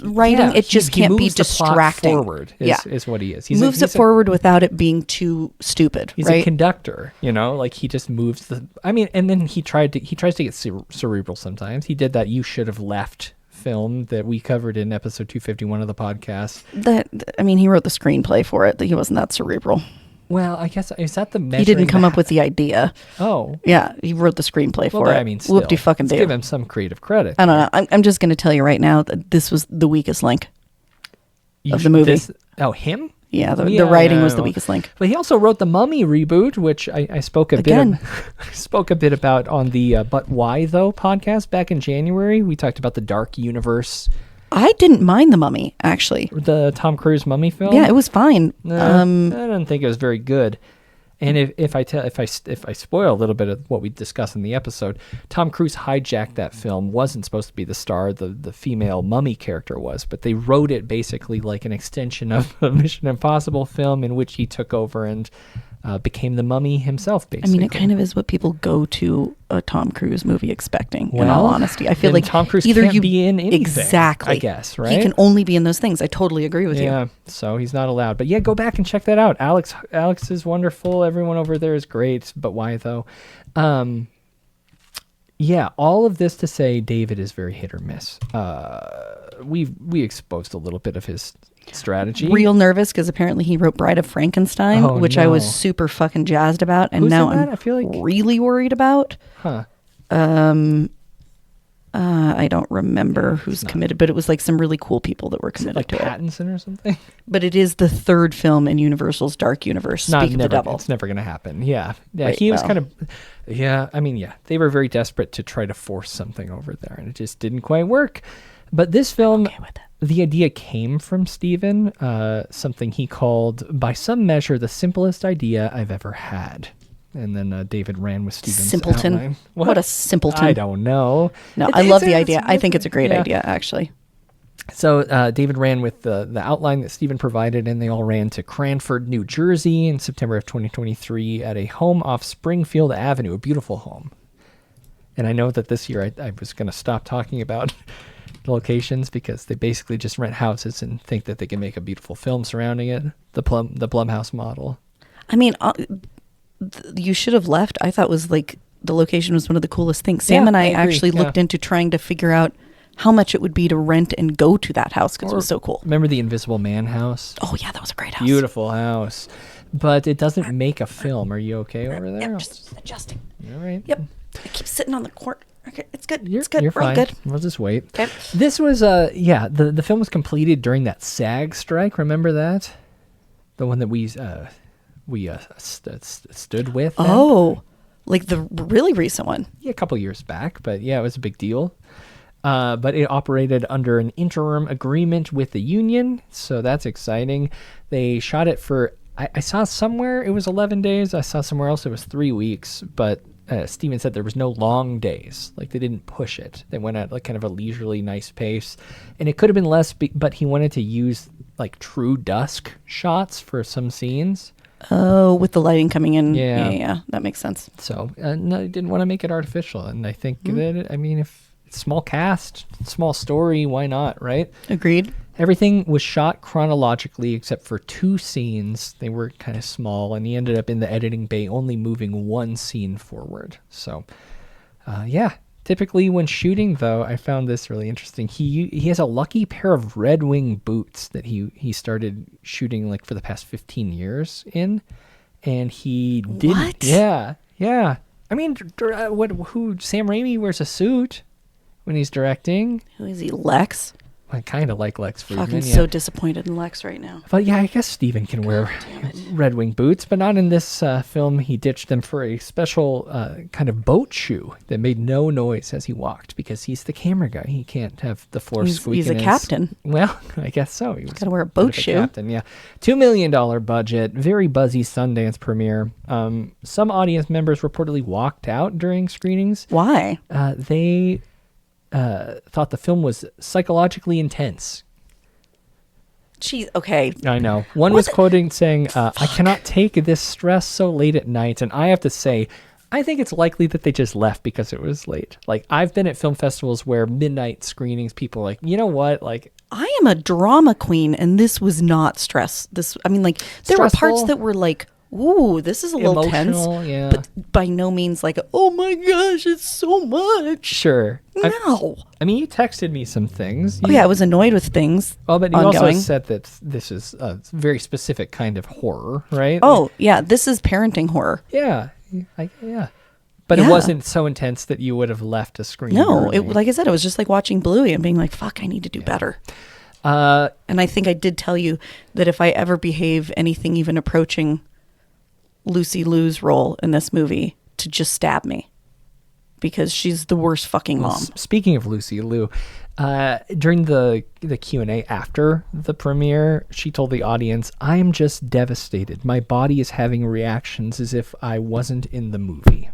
writing. Yeah, it just can't be moves the plot distracting. forward is what he is. He moves it forward without it being too stupid. He's right? a conductor, like he just moves the. I mean, and then he tries to get cerebral sometimes. He did that "You Should Have Left" film that we covered in episode 251 of the podcast. He wrote the screenplay for it. That he wasn't that cerebral. Well, I guess is that the measuring. He didn't come up with the idea. Oh, yeah, he wrote the screenplay for it. I mean, still, whoopty fucking do. Give him some creative credit. I don't know. I'm just going to tell you right now that this was the weakest link of the movie. Him? Yeah, the writing was the weakest link. But he also wrote the Mummy reboot, which I spoke a bit about on the But Why Though podcast back in January. We talked about the Dark Universe. I didn't mind The Mummy, actually. The Tom Cruise Mummy film? Yeah, it was fine. I didn't think it was very good. And if I spoil a little bit of what we discussed in the episode, Tom Cruise hijacked that film. Wasn't supposed to be the star. The female mummy character was, but they wrote it basically like an extension of a Mission Impossible film in which he took over and became the mummy himself, basically. I mean, it kind of is what people go to a Tom Cruise movie expecting, in all honesty. I feel like Tom Cruise either can't you be in anything, exactly, I guess, right? He can only be in those things. I totally agree with you. Yeah, so he's not allowed. But yeah, go back and check that out. Alex is wonderful. Everyone over there is great. But why though? Yeah, all of this to say David is very hit or miss. We exposed a little bit of his strategy. Real nervous because apparently he wrote Bride of Frankenstein, which I was super fucking jazzed about, and now I'm I feel like really worried about. Huh. I don't remember who's committed, but it was like some really cool people that were committed to it. Pattinson or something? But it is the third film in Universal's Dark Universe. Speak of the devil. It's never going to happen. Yeah. Right, he was kind of... Yeah, I mean, yeah. They were very desperate to try to force something over there, and it just didn't quite work. But this film... I'm okay with it. The idea came from Steven, something he called, by some measure, the simplest idea I've ever had. And then David ran with Steven's simpleton. outline. What a simpleton. I don't know. No, I love the idea. I think it's a great idea, actually. So David ran with the outline that Steven provided, and they all ran to Cranford, New Jersey in September of 2023 at a home off Springfield Avenue, a beautiful home. And I know that this year I was going to stop talking about the locations because they basically just rent houses and think that they can make a beautiful film surrounding it. The Blumhouse model. I mean, you should have left. I thought was like the location was one of the coolest things. Sam and I actually looked into trying to figure out how much it would be to rent and go to that house because it was so cool. Remember the Invisible Man house? Oh yeah, that was a great house. Beautiful house. But it doesn't make a film. Are you okay over there? Yep, just adjusting. All right. Yep. I keep sitting on the court. Okay, it's good. You're We're fine. all good. We'll just wait. Okay. This was the film was completed during that SAG strike. Remember that? The one that we stood with. Then? Oh, like the really recent one. Yeah, a couple years back, but yeah, it was a big deal. But it operated under an interim agreement with the union, so that's exciting. They shot it for, I saw somewhere it was 11 days. I saw somewhere else it was 3 weeks, but Steven said there was no long days. Like they didn't push it. They went at like kind of a leisurely, nice pace, and it could have been less, but he wanted to use like true dusk shots for some scenes. Oh, with the lighting coming in. Yeah. That makes sense. So no, he didn't want to make it artificial, and I think that I mean if small cast, small story, why not, right? Agreed. Everything was shot chronologically except for 2 scenes. They were kind of small, and he ended up in the editing bay only moving 1 scene forward. So, yeah. Typically when shooting, though, I found this really interesting. He has a lucky pair of Red Wing boots that he started shooting like for the past 15 years in, and he didn't. What? Yeah. I mean, who Sam Raimi wears a suit when he's directing. Who is he, Lex? I kind of like Lex Friedman. Fucking so disappointed in Lex right now. But yeah, I guess Steven can wear Red Wing boots, but not in this film. He ditched them for a special kind of boat shoe that made no noise as he walked because he's the camera guy. He can't have the floor squeaking. He's a captain. Well, I guess so. He was got to wear a boat shoe. Captain, yeah. $2 million budget, very buzzy Sundance premiere. Some audience members reportedly walked out during screenings. Why? They thought the film was psychologically intense. Jeez, okay. I know. One was quoting saying, I cannot take this stress so late at night. And I have to say, I think it's likely that they just left because it was late. Like, I've been at film festivals where midnight screenings, people are like, you know what? Like, I am a drama queen, and this was not stress. I mean, like, there were parts that were like, ooh, this is a little tense. Yeah. But by no means like, oh my gosh, it's so much. Sure. No. I mean, you texted me some things. I was annoyed with things. Oh, but you ongoing. also said that this is a very specific kind of horror, right? Oh, yeah. This is parenting horror. Yeah. But it wasn't so intense that you would have left a screen. No, like I said, it was just like watching Bluey and being like, fuck, I need to do better. And I think I did tell you that if I ever behave anything even approaching Lucy Liu's role in this movie, to just stab me because she's the worst fucking mom. Speaking of Lucy Liu, During the Q&A after the premiere, she told the audience, "I am just devastated. My body is having reactions as if I wasn't in the movie."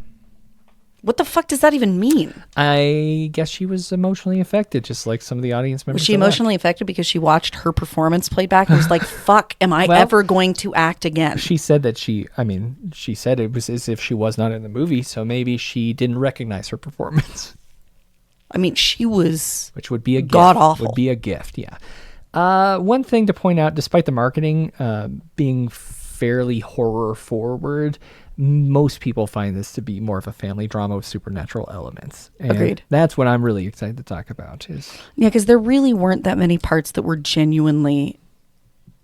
What the fuck does that even mean? I guess she was emotionally affected, just like some of the audience members. Was she emotionally affected because she watched her performance played back and was like, fuck, am I ever going to act again? She said that she said it was as if she was not in the movie, so maybe she didn't recognize her performance. I mean, she was, which would be a god-awful. Would be a gift, yeah. One thing to point out, despite the marketing being fairly horror forward, most people find this to be more of a family drama with supernatural elements. And agreed. That's what I'm really excited to talk about. Yeah, because there really weren't that many parts that were genuinely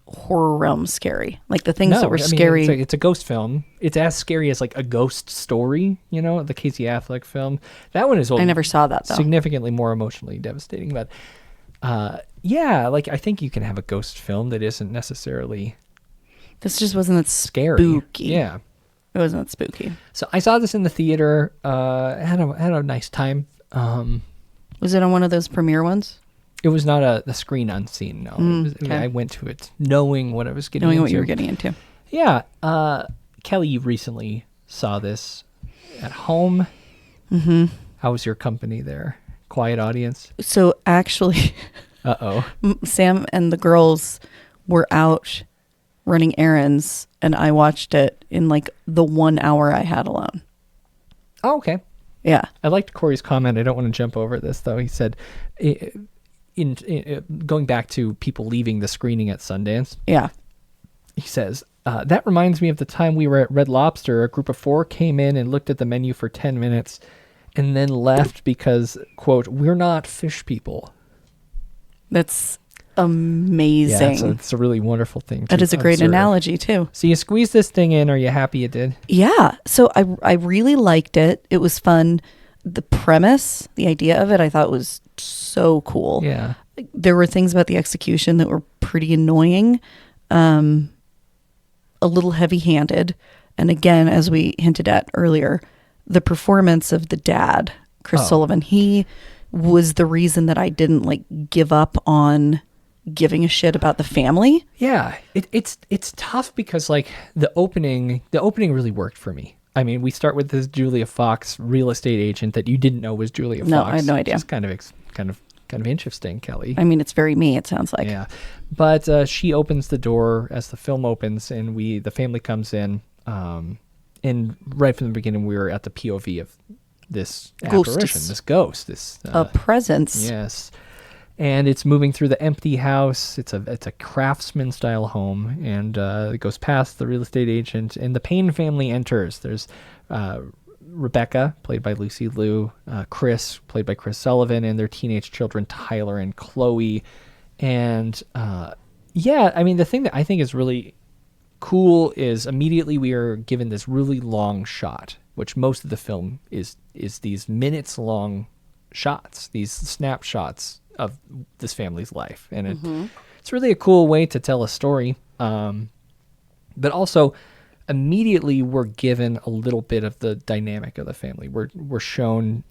horror realm scary. Like the things that were scary. It's a ghost film. It's as scary as like a ghost story, the Casey Affleck film. That one is I never saw that though. Significantly more emotionally devastating. But I think you can have a ghost film that isn't necessarily. This just wasn't that scary. Spooky. Yeah. It wasn't that spooky. So I saw this in the theater. Had a nice time. Was it on one of those premiere ones? It was not the screen unseen. No, okay. I went to it knowing what I was getting knowing into. What you were getting into. Yeah. Kelly, you recently saw this at home. Mm-hmm. How was your company there? Quiet audience? So actually, Sam and the girls were out running errands, and I watched it in like the 1 hour I had alone. Oh, okay. Yeah. I liked Corey's comment. I don't want to jump over this, though. He said, in going back to people leaving the screening at Sundance. Yeah. He says, that reminds me of the time we were at Red Lobster. A group of 4 came in and looked at the menu for 10 minutes and then left because, quote, "we're not fish people." That's amazing. Yeah, it's a really wonderful thing. That is a great analogy too. So you squeezed this thing in. Are you happy you did? Yeah. So I really liked it. It was fun. The premise, the idea of it, I thought was so cool. Yeah. There were things about the execution that were pretty annoying, a little heavy-handed. And again, as we hinted at earlier, the performance of the dad, Chris Sullivan, he was the reason that I didn't give up on giving a shit about the family. Yeah, it's tough because the opening really worked for me. I mean, we start with this Julia Fox real estate agent that you didn't know was Julia Fox. No, I had no idea. It's kind of interesting, Kelly. I mean, it's very me. It sounds like. Yeah, but she opens the door as the film opens, and the family comes in. And right from the beginning, we were at the POV of this apparition, this ghost, a presence. Yes. And it's moving through the empty house. It's a craftsman style home, and it goes past the real estate agent, and the Payne family enters. There's Rebecca, played by Lucy Liu, Chris, played by Chris Sullivan, and their teenage children, Tyler and Chloe. And the thing that I think is really cool is immediately we are given this really long shot, which most of the film is these minutes long shots, these snapshots of this family's life, and it's really a cool way to tell a story, but also immediately we're given a little bit of the dynamic of the family. We're shown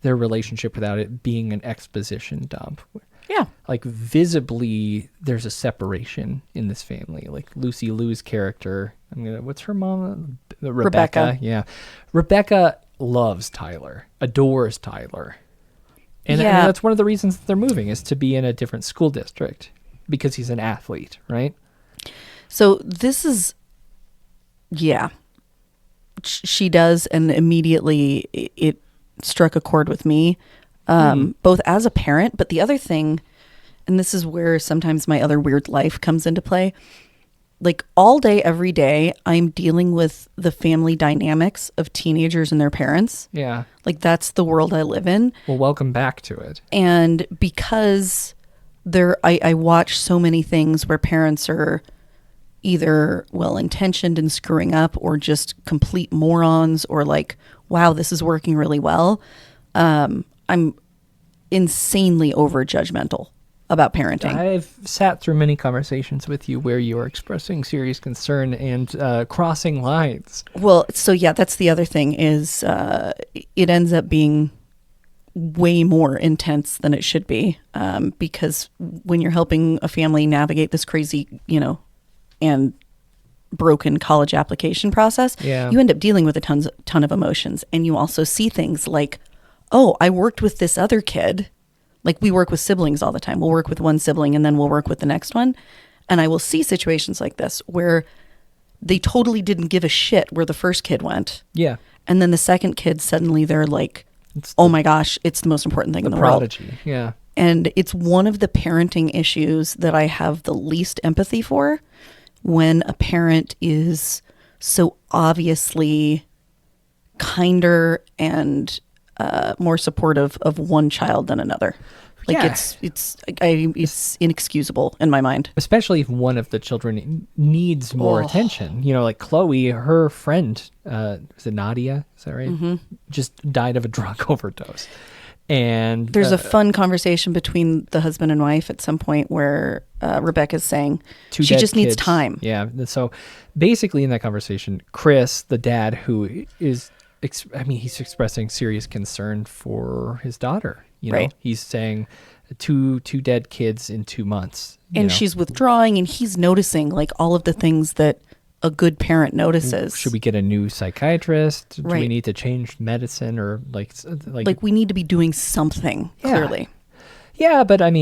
their relationship without it being an exposition dump. Yeah, visibly there's a separation in this family. Lucy Liu's character, what's her mom? Rebecca. Yeah, Rebecca loves Tyler, adores Tyler. And that's one of the reasons that they're moving, is to be in a different school district because he's an athlete, right? So this is, she does, and immediately it struck a chord with me, both as a parent, but the other thing, and this is where sometimes my other weird life comes into play, all day, every day, I'm dealing with the family dynamics of teenagers and their parents. Yeah. That's the world I live in. Well, welcome back to it. And because I watch so many things where parents are either well-intentioned and screwing up, or just complete morons, or wow, this is working really well. I'm insanely over-judgmental about parenting. I've sat through many conversations with you where you are expressing serious concern and crossing lines. Well, so that's the other thing is it ends up being way more intense than it should be, because when you're helping a family navigate this crazy, and broken college application process, you end up dealing with a ton of emotions. And you also see things like, oh, I worked with this other kid. Like, we work with siblings all the time. We'll work with one sibling and then we'll work with the next one. And I will see situations like this where they totally didn't give a shit where the first kid went. Yeah. And then the second kid, suddenly they're like, oh my gosh, it's the most important thing in the prodigy. world. Yeah. And it's one of the parenting issues that I have the least empathy for, when a parent is so obviously kinder and more supportive of one child than another. Like, it's inexcusable in my mind. Especially if one of the children needs more attention. Like Chloe, her friend, is it Nadia? Is that right? Mm-hmm. Just died of a drug overdose. And there's a fun conversation between the husband and wife at some point where Rebecca's saying she just needs time. Yeah. So basically in that conversation, Chris, the dad, who is, he's expressing serious concern for his daughter. Right. He's saying two dead kids in 2 months. And she's withdrawing, and he's noticing like all of the things that a good parent notices. Should we get a new psychiatrist? Right. Do we need to change medicine, or like we need to be doing something, clearly. Yeah, but on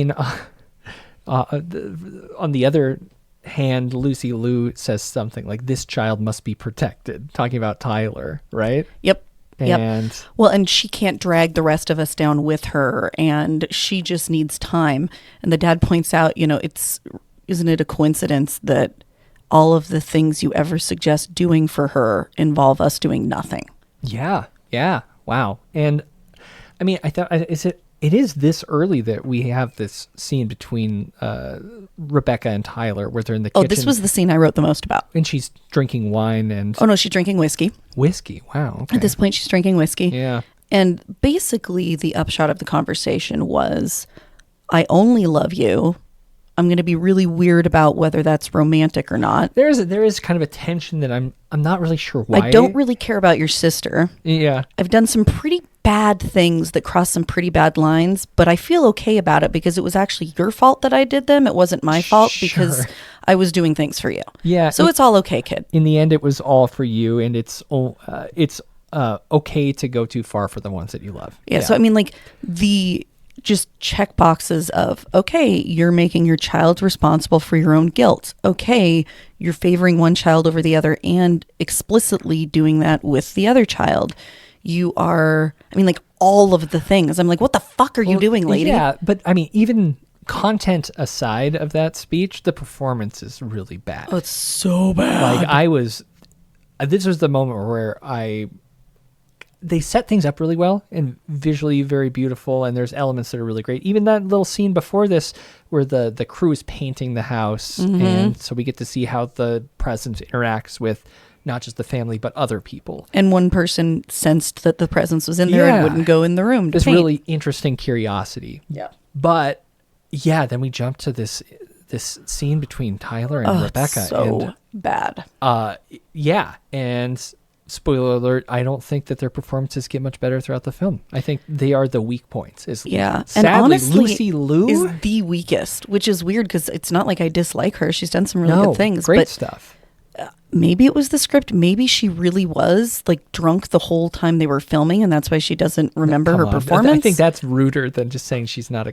the other hand, Lucy Liu says something like, this child must be protected, talking about Tyler, right? Yep. And well, and she can't drag the rest of us down with her, and she just needs time. And the dad points out, isn't it a coincidence that all of the things you ever suggest doing for her involve us doing nothing? Yeah. Wow. And I thought, it is this early that we have this scene between Rebecca and Tyler where they're in the kitchen. Oh, this was the scene I wrote the most about. And she's drinking wine and... Oh, no, she's drinking whiskey. Whiskey, wow. Okay. At this point, she's drinking whiskey. Yeah. And basically, the upshot of the conversation was, I only love you. I'm going to be really weird about whether that's romantic or not. There is kind of a tension that I'm not really sure why. I don't really care about your sister. Yeah. I've done some pretty bad things that cross some pretty bad lines, but I feel okay about it because it was actually your fault that I did them. It wasn't my fault because I was doing things for you. Yeah. So it's all okay, kid. In the end, it was all for you, and it's okay to go too far for the ones that you love. Yeah. So the just check boxes of, okay, you're making your child responsible for your own guilt. Okay, you're favoring one child over the other and explicitly doing that with the other child. You are, all of the things. I'm like, what the fuck are you doing, lady? Yeah, but even content aside of that speech, the performance is really bad. Oh, it's so bad. This was the moment where they set things up really well and visually very beautiful, and there's elements that are really great. Even that little scene before this where the crew is painting the house, and so we get to see how the presence interacts with not just the family, but other people. And one person sensed that the presence was in there and wouldn't go in the room to This paint. really interesting curiosity. Yeah. But, then we jump to this scene between Tyler and Rebecca. It's so bad. And... spoiler alert, I don't think that their performances get much better throughout the film. I think they are the weak points. Sadly, and honestly, Lucy Liu is the weakest, which is weird because it's not like I dislike her. She's done some really good things. Great but stuff. Maybe it was the script. Maybe she really was drunk the whole time they were filming, and that's why she doesn't remember her performance. I think that's ruder than just saying she's not a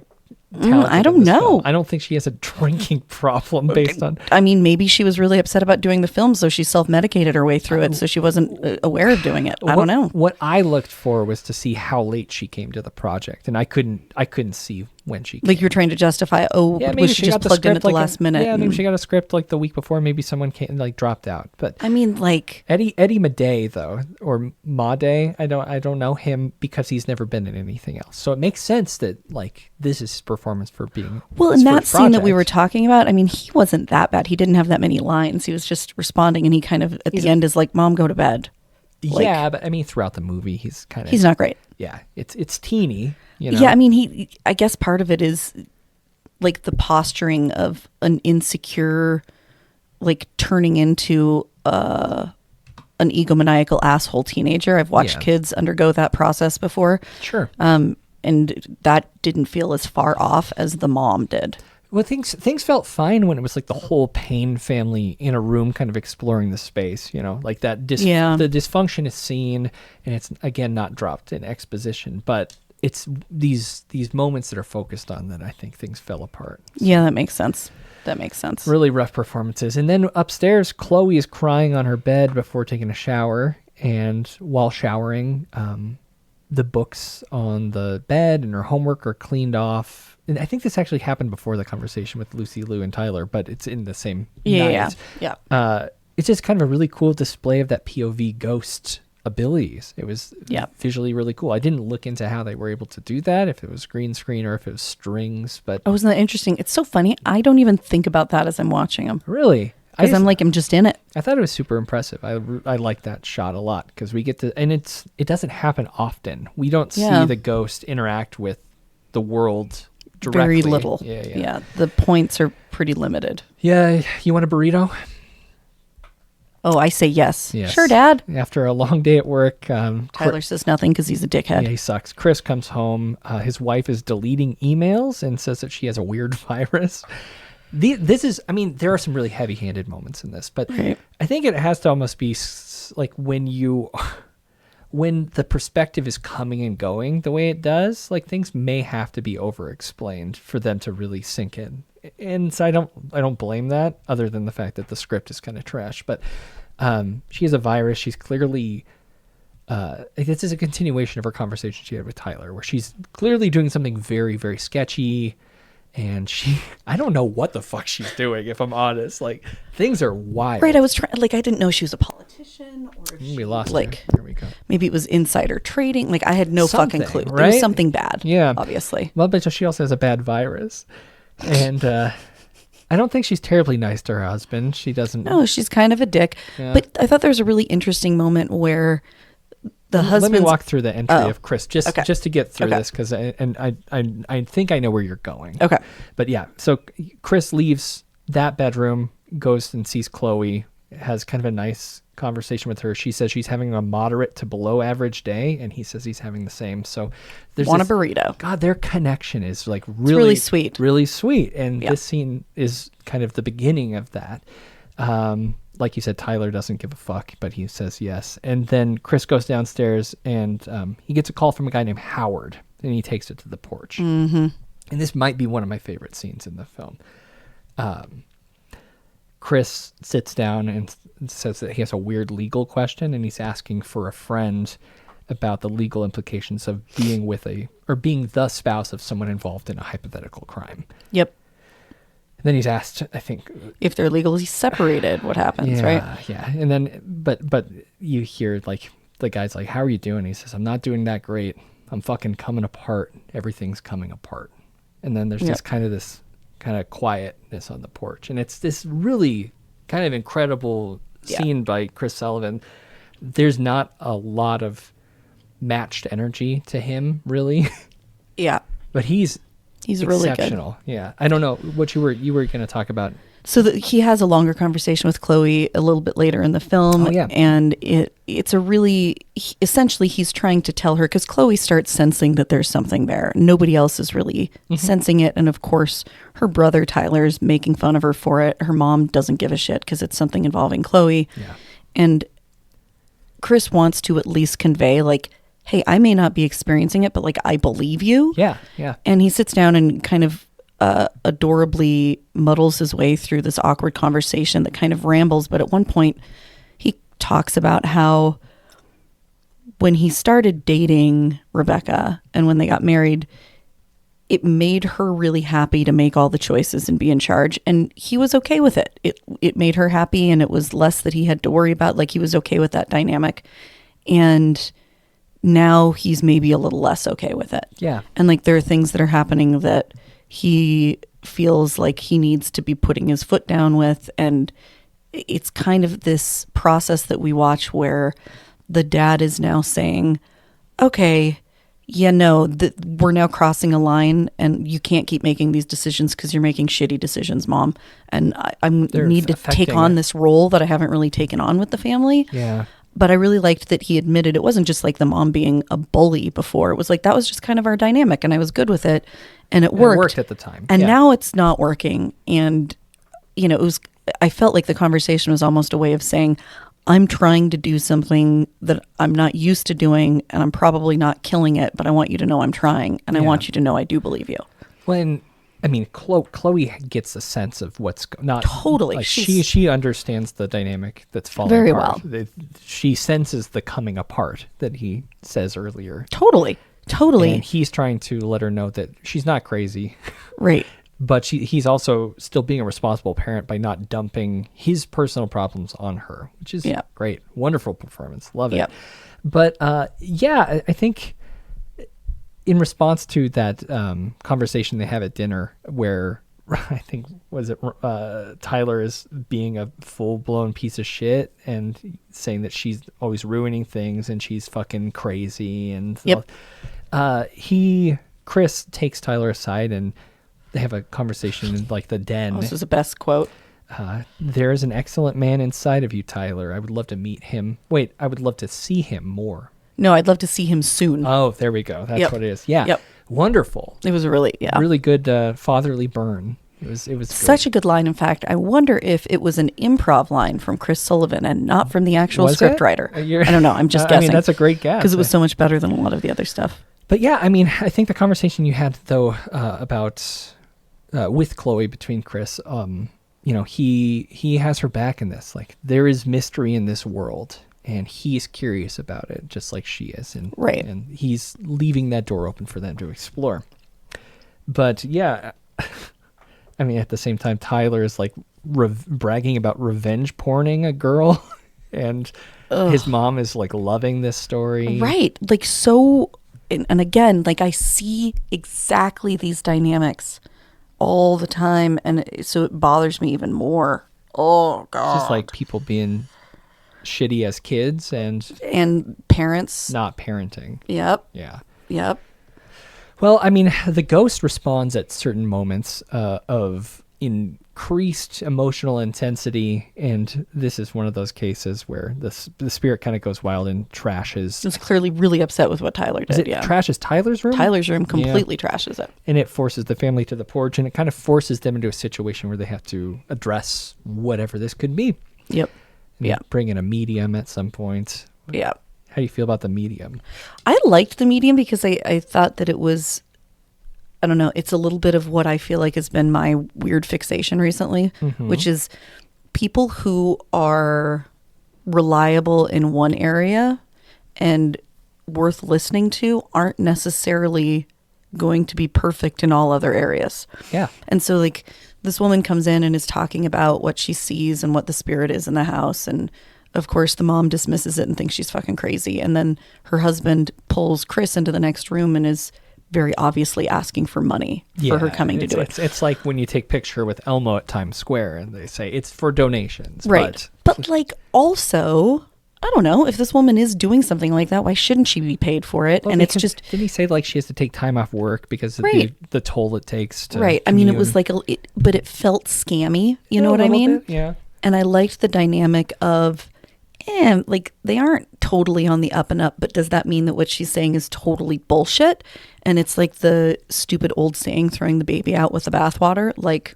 talented I don't in this know. film. I don't think she has a drinking problem based on... maybe she was really upset about doing the film, so she self-medicated her way through it, so she wasn't aware of doing it. I don't know. What I looked for was to see how late she came to the project, and I couldn't see when she came. You're trying to justify, was she just plugged in at the last minute? Yeah, maybe she got a script the week before, maybe someone came, dropped out. But Eddie Madej, though, or Madej, I don't know him because he's never been in anything else. So it makes sense that this is his performance for being... Well, in that scene that we were talking about, he wasn't that bad. He didn't have that many lines. He was just responding, and he kind of, at the end, is like, Mom, go to bed. Yeah, but throughout the movie, he's kind of... He's not great. Yeah, it's teeny, Yeah, I guess part of it is, the posturing of an insecure, turning into an egomaniacal asshole teenager. I've watched kids undergo that process before. Sure. and that didn't feel as far off as the mom did. Well, things felt fine when it was like the whole Payne family in a room kind of exploring the space, like that the dysfunction is seen, and it's again not dropped in exposition, but it's these moments that are focused on that I think things fell apart. Yeah, that makes sense. Really rough performances. And then upstairs, Chloe is crying on her bed before taking a shower, and while showering, the books on the bed and her homework are cleaned off. And I think this actually happened before the conversation with Lucy Liu and Tyler, but it's in the same night. Yeah. It's just kind of a really cool display of that POV ghost abilities. It was visually really cool. I didn't look into how they were able to do that, if it was green screen or if it was strings, but... Oh, isn't that interesting? It's so funny. I don't even think about that as I'm watching them. Really? Because I'm just in it. I thought it was super impressive. I like that shot a lot because we get to... And it doesn't happen often. We don't see the ghost interact with the world directly. Very little. Yeah. The points are pretty limited. Yeah. You want a burrito? Oh, I say yes. Sure, Dad. After a long day at work, Tyler says nothing because he's a dickhead. Yeah, he sucks. Chris comes home. His wife is deleting emails and says that she has a weird virus. There are some really heavy-handed moments in this, but I think it has to almost be like when the perspective is coming and going the way it does, like things may have to be over-explained for them to really sink in. And so I don't blame that, other than the fact that the script is kind of trash. But she has a virus. She's clearly this is a continuation of her conversation she had with Tyler, where she's clearly doing something very, very sketchy. And I don't know what the fuck she's doing, if I'm honest. Like, things are wild. Right, I was trying, I didn't know she was a politician, or if we lost her. Here we go. Maybe it was insider trading. I had no fucking clue. Right? It was something bad. Yeah. Obviously. Well, but she also has a bad virus. And I don't think she's terribly nice to her husband. She doesn't. No, she's kind of a dick. Yeah. But I thought there was a really interesting moment where the husband. Let me walk through the entry of Chris just to get through this, because I think I know where you're going. Okay. But yeah, so Chris leaves that bedroom, goes and sees Chloe, has kind of a nice conversation with her. She says she's having a moderate to below average day, and he says he's having the same. So there's a burrito. God, their connection is like really sweet. Really sweet. And this scene is kind of the beginning of that. Like you said, Tyler doesn't give a fuck, but he says yes. And then Chris goes downstairs, and he gets a call from a guy named Howard, and he takes it to the porch. Mm-hmm. And this might be one of my favorite scenes in the film. Chris sits down and says that he has a weird legal question, and he's asking for a friend about the legal implications of being being the spouse of someone involved in a hypothetical crime. Yep. Then he's asked, I think, if they're legally separated, what happens, right? Yeah. And then, but you hear like the guy's like, "How are you doing?" He says, "I'm not doing that great. I'm fucking coming apart. Everything's coming apart." And then there's this kind of quietness on the porch, and it's this really kind of incredible scene by Chris Sullivan. There's not a lot of matched energy to him, really. Yeah. But he's really exceptional. Good. Yeah. I don't know what you were going to talk about. So he has a longer conversation with Chloe a little bit later in the film. Oh, yeah. And it's a really, essentially he's trying to tell her, because Chloe starts sensing that there's something there. Nobody else is really sensing it. And of course, her brother Tyler's making fun of her for it. Her mom doesn't give a shit because it's something involving Chloe. Yeah. And Chris wants to at least convey, like, hey, I may not be experiencing it, but like, I believe you. Yeah. Yeah. And he sits down and kind of adorably muddles his way through this awkward conversation that kind of rambles. But at one point he talks about how when he started dating Rebecca and when they got married, it made her really happy to make all the choices and be in charge. And he was okay with it. It made her happy, and it was less that he had to worry about. Like, he was okay with that dynamic. And now he's maybe a little less okay with it. Yeah. And like, there are things that are happening that he feels like he needs to be putting his foot down with. And it's kind of this process that we watch where the dad is now saying, okay, we're now crossing a line, and you can't keep making these decisions because you're making shitty decisions, Mom. And I need to take on this role that I haven't really taken on with the family. Yeah. But I really liked that he admitted it wasn't just like the mom being a bully before. It was like, that was just kind of our dynamic, and I was good with it, and it worked. It worked at the time. And yeah. now it's not working. And, I felt like the conversation was almost a way of saying, I'm trying to do something that I'm not used to doing, and I'm probably not killing it, but I want you to know I'm trying, and I want you to know I do believe you. Chloe gets a sense of what's not totally. Like she understands the dynamic that's falling very apart. well. She senses the coming apart that he says earlier. Totally. And he's trying to let her know that she's not crazy, right? But he's also still being a responsible parent by not dumping his personal problems on her, which is great, wonderful performance, love it. Yep. But I think. In response to that conversation they have at dinner where I think, Tyler is being a full-blown piece of shit and saying that she's always ruining things and she's fucking crazy. And Chris takes Tyler aside and they have a conversation in like the den. Oh, this is the best quote. There is an excellent man inside of you, Tyler. I would love to meet him. Wait, I would love to see him more. No, I'd love to see him soon. Oh, there we go. That's what it is. Yeah. Yep. Wonderful. It was really good fatherly burn. It was such a good line. In fact, I wonder if it was an improv line from Chris Sullivan and not from the actual scriptwriter. I don't know. I'm just guessing. That's a great guess. Because it was so much better than a lot of the other stuff. But yeah, I think the conversation you had though about with Chloe between Chris, he has her back in this. Like there is mystery in this world. And he's curious about it, just like she is. And, right. And he's leaving that door open for them to explore. But yeah, at the same time, Tyler is like bragging about revenge porning a girl. And his mom is like loving this story. Right. Like so, and again, like I see exactly these dynamics all the time. And so it bothers me even more. Oh, God. It's just like people being shitty as kids and parents not parenting. Yep. Yeah. Yep. Well, the ghost responds at certain moments of increased emotional intensity, and this is one of those cases where the spirit kind of goes wild and trashes. It's clearly really upset with what Tyler did. Trashes Tyler's room? Tyler's room completely trashes it. And it forces the family to the porch, and it kind of forces them into a situation where they have to address whatever this could be. Yep. Bring in a medium at some point. Yeah. How do you feel about the medium? I liked the medium because I thought that it was, I don't know, it's a little bit of what I feel like has been my weird fixation recently, which is people who are reliable in one area and worth listening to aren't necessarily going to be perfect in all other areas. Yeah. And so like this woman comes in and is talking about what she sees and what the spirit is in the house. And of course the mom dismisses it and thinks she's fucking crazy. And then her husband pulls Chris into the next room and is very obviously asking for money for her coming to do it. It's like when you take picture with Elmo at Times Square and they say it's for donations. Right. But like also, I don't know, if this woman is doing something like that, why shouldn't she be paid for it? Well, and it's just... Didn't he say like she has to take time off work because of the toll it takes to Right. commune? It was like, but it felt scammy. You know what I mean? Bit, yeah. And I liked the dynamic of, like they aren't totally on the up and up, but does that mean that what she's saying is totally bullshit? And it's like the stupid old saying, throwing the baby out with the bathwater. Like,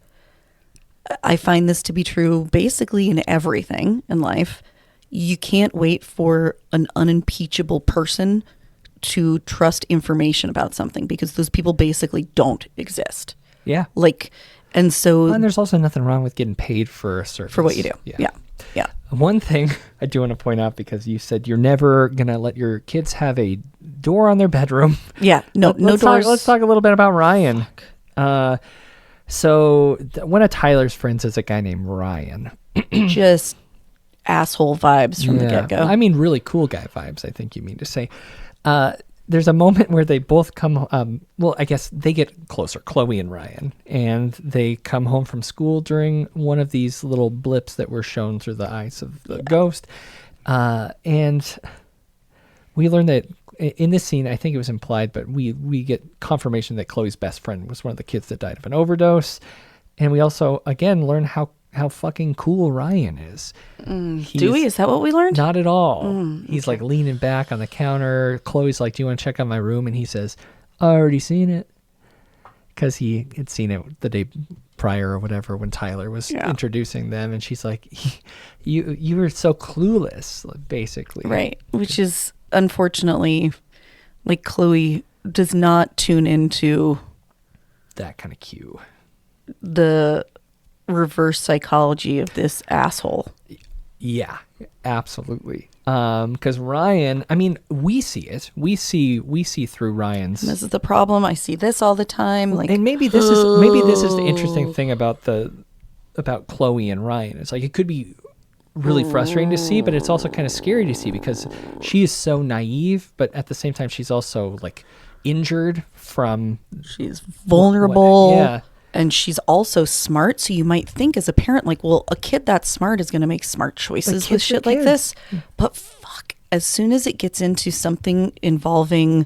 I find this to be true basically in everything in life. You can't wait for an unimpeachable person to trust information about something because those people basically don't exist. Yeah. Like, and so... And there's also nothing wrong with getting paid for a service. For what you do. Yeah. One thing I do want to point out, because you said you're never going to let your kids have a door on their bedroom. Yeah. No doors. Let's talk a little bit about Ryan. So one of Tyler's friends is a guy named Ryan. Just asshole vibes from the get-go. Really cool guy vibes, I think you mean to say. There's a moment where they both come, I guess they get closer, Chloe and Ryan, and they come home from school during one of these little blips that were shown through the eyes of the ghost. And we learn that in this scene, I think it was implied, but we get confirmation that Chloe's best friend was one of the kids that died of an overdose. And we also, again, learn how how fucking cool Ryan is. Do we? Is that what we learned? Not at all. He's like leaning back on the counter. Chloe's like, do you want to check out my room? And he says, I already seen it. Because he had seen it the day prior or whatever when Tyler was introducing them. And she's like, you were so clueless, basically. Right. Which is, unfortunately, like Chloe does not tune into that kind of cue. The reverse psychology of this asshole. Yeah, absolutely. Because Ryan, I mean, we see it. We see through Ryan's. This is the problem. I see this all the time. Like, and maybe this is the interesting thing about Chloe and Ryan. It's like it could be really frustrating to see, but it's also kind of scary to see because she is so naive, but at the same time she's also like injured from. She's vulnerable. Yeah. And she's also smart, so you might think as a parent, like, well, a kid that smart is going to make smart choices with shit like this. But fuck, as soon as it gets into something involving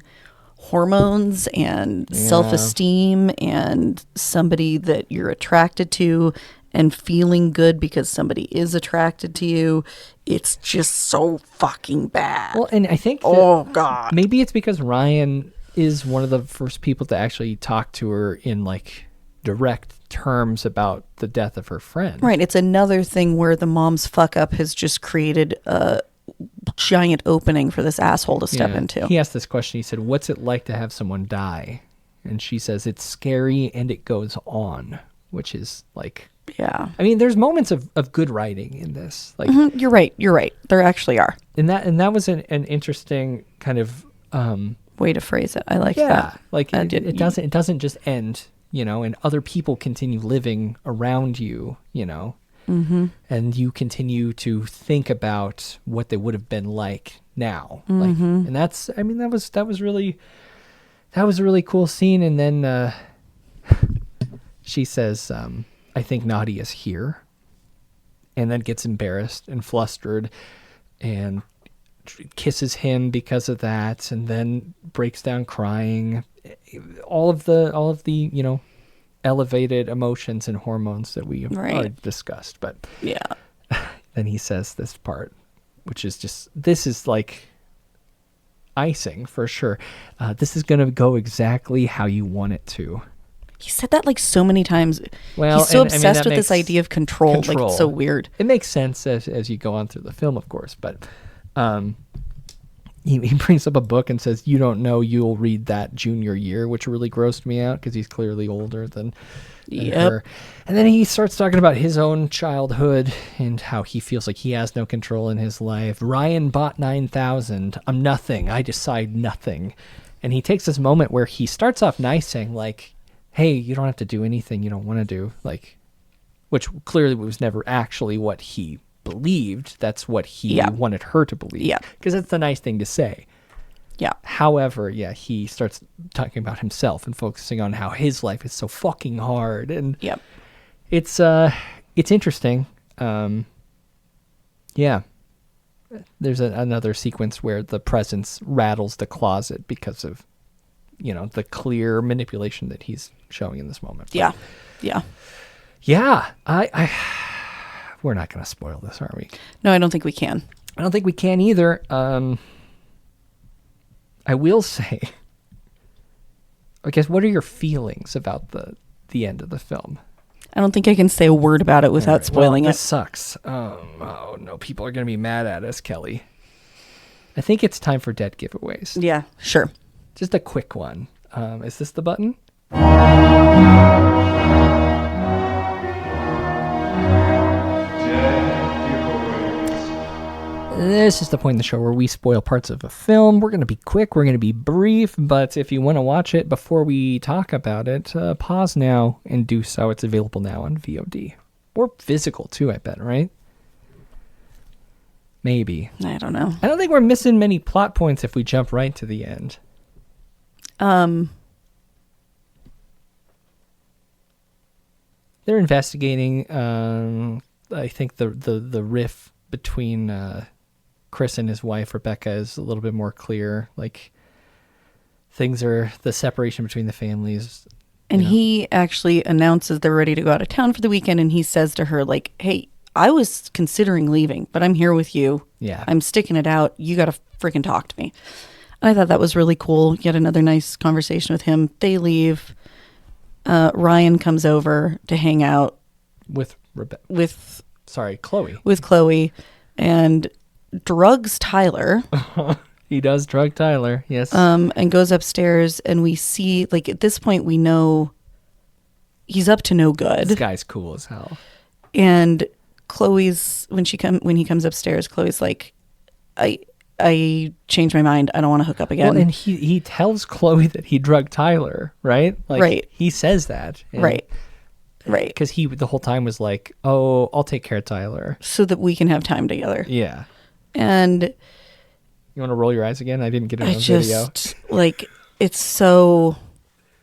hormones and self-esteem and somebody that you're attracted to and feeling good because somebody is attracted to you, it's just so fucking bad. Well, and I think God, maybe it's because Ryan is one of the first people to actually talk to her in like direct terms about the death of her friend. Right. It's another thing where the mom's fuck up has just created a giant opening for this asshole to step into. He asked this question. He said, what's it like to have someone die? And she says, it's scary and it goes on, which is like, yeah. I mean, there's moments of good writing in this. Like, You're right. There actually are. And that was an interesting kind of way to phrase it. I like that. Like it doesn't just end, and other people continue living around you, and you continue to think about what they would have been like now. Like, and that was really a really cool scene. And then she says, I think Nadia is here, and then gets embarrassed and flustered and kisses him because of that, and then breaks down crying. All of the elevated emotions and hormones that we already discussed. But then he says this part, which is this is like icing for sure. This is going to go exactly how you want it to. He said that like so many times. Well, he's so obsessed with this idea of control. Like, it's so weird. It makes sense as you go on through the film, of course, but he brings up a book and says, you don't know you'll read that junior year, which really grossed me out because he's clearly older than her. And then he starts talking about his own childhood and how he feels like he has no control in his life. Ryan bought 9,000. I'm nothing. I decide nothing. And he takes this moment where he starts off nice, saying like, hey, you don't have to do anything you don't want to do. Like, which clearly was never actually what he believed. That's what he wanted her to believe. Yeah. Because that's the nice thing to say. Yeah. However, he starts talking about himself and focusing on how his life is so fucking hard. And it's interesting. There's another sequence where the presence rattles the closet because of, the clear manipulation that he's showing in this moment. But we're not going to spoil this, are we? No, I don't think we can. I don't think we can either. I will say, I guess, what are your feelings about the end of the film? I don't think I can say a word about it without spoiling it. This sucks. Oh, no, people are going to be mad at us, Kelly. I think it's time for dead giveaways. Yeah, sure. Just a quick one. Is this the button? This is the point in the show where we spoil parts of a film. We're going to be quick. We're going to be brief. But if you want to watch it before we talk about it, pause now and do so. It's available now on VOD. Or physical, too, I bet, right? Maybe. I don't know. I don't think we're missing many plot points if we jump right to the end. They're investigating, I think the riff between Chris and his wife Rebecca is a little bit more clear. Like, the separation between the families And he actually announces they're ready to go out of town for the weekend. And he says to her, like, hey, I was considering leaving, but I'm here with you. Yeah. I'm sticking it out. You got to freaking talk to me. And I thought that was really cool. Yet another nice conversation with him. They leave. Ryan comes over to hang out with Chloe. With Chloe, and drugs Tyler. He does drug Tyler, yes. And goes upstairs, and we see, like, at this point, we know he's up to no good. This guy's cool as hell. And Chloe's when he comes upstairs, Chloe's like, I changed my mind. I don't want to hook up again. Well, and he tells Chloe that he drugged Tyler, right? Like, right. He says that. Right. Because he the whole time was like, oh, I'll take care of Tyler. So that we can have time together. Yeah. And you want to roll your eyes again? I didn't get it on video. Like, it's so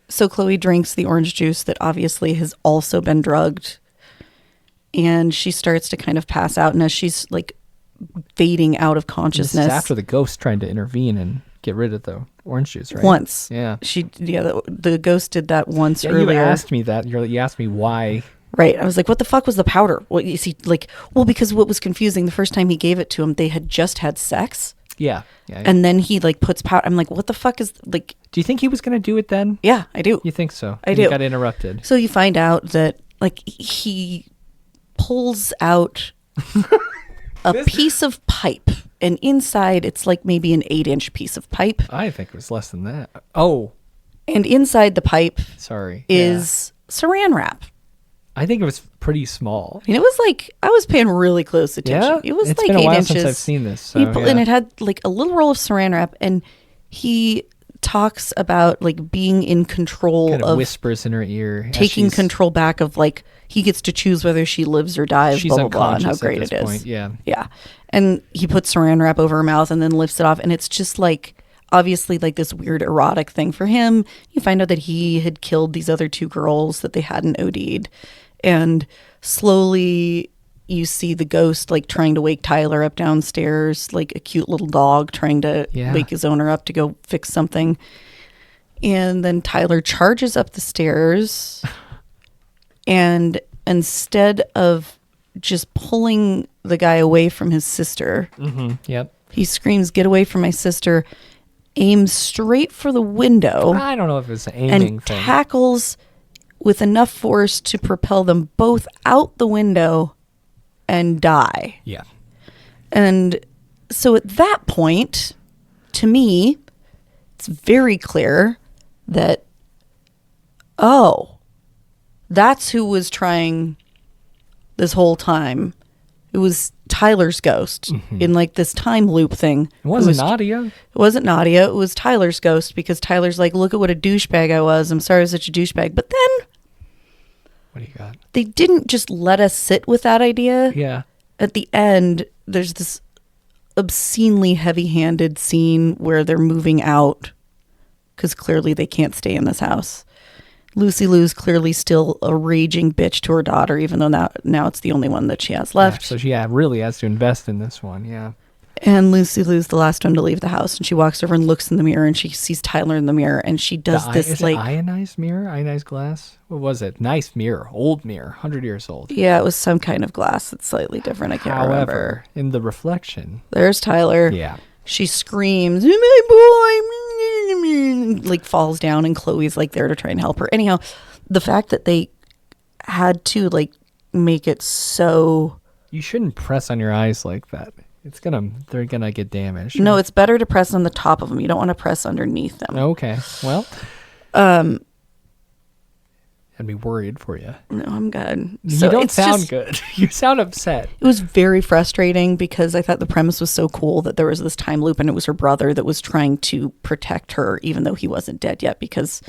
Chloe drinks the orange juice that obviously has also been drugged. And she starts to kind of pass out. And as she's like fading out of consciousness. This is after the ghost trying to intervene and get rid of the orange juice, right? Once. Yeah. The ghost did that once earlier. You asked me that. You asked me why. Right. I was like, what the fuck was the powder? What you see, like, well, because what was confusing, the first time he gave it to him, they had just had sex. Yeah. And then he like puts powder. I'm like, what the fuck is like. Do you think he was going to do it then? Yeah, I do. You think so? I do. He got interrupted. So you find out that like he pulls out a piece of pipe, and inside it's like maybe an 8-inch piece of pipe. I think it was less than that. Oh. And inside the pipe is saran wrap. I think it was pretty small. I mean, it was like, I was paying really close attention. Yeah? It was it's like been 8 a while inches. Since I've seen this. So, And it had like a little roll of saran wrap, and he talks about like being in control kind of whispers in her ear, taking control back of like he gets to choose whether she lives or dies. She's blah blah blah, and how great at this it is. Point. Yeah. And he puts saran wrap over her mouth and then lifts it off, and it's just like obviously like this weird erotic thing for him. You find out that he had killed these other 2 girls that they hadn't OD'd, and slowly you see the ghost like trying to wake Tyler up downstairs, like a cute little dog trying to wake his owner up to go fix something. And then Tyler charges up the stairs, and instead of just pulling the guy away from his sister, he screams, "Get away from my sister," aims straight for the window. I don't know if it's an aiming and thing. Tackles with enough force to propel them both out the window and die. Yeah. And so at that point, to me, it's very clear that, oh, that's who was trying this whole time. It was Tyler's ghost in like this time loop thing. It wasn't Nadia. It wasn't Nadia. It was Tyler's ghost, because Tyler's like, look at what a douchebag I was. I'm sorry I was such a douchebag. But then what do you got? They didn't just let us sit with that idea. Yeah. At the end, there's this obscenely heavy-handed scene where they're moving out because clearly they can't stay in this house. Lucy Lou's clearly still a raging bitch to her daughter, even though now it's the only one that she has left. Yeah, so she really has to invest in this one, yeah. And Lucy Lou's the last one to leave the house, and she walks over and looks in the mirror, and she sees Tyler in the mirror, and she does this is like it ionized mirror, ionized glass. What was it? Nice mirror, old mirror, 100 years old. Yeah, it was some kind of glass that's slightly different. I can't remember. However, in the reflection, there's Tyler. Yeah, she screams, "My boy!" like falls down, and Chloe's like there to try and help her. Anyhow, the fact that they had to like make it so you shouldn't press on your eyes like that. They're gonna get damaged. No, it's better to press on the top of them. You don't want to press underneath them. Okay, well, I'd be worried for you. No, I'm good. You don't sound good. You sound upset. It was very frustrating because I thought the premise was so cool that there was this time loop, and it was her brother that was trying to protect her, even though he wasn't dead yet, because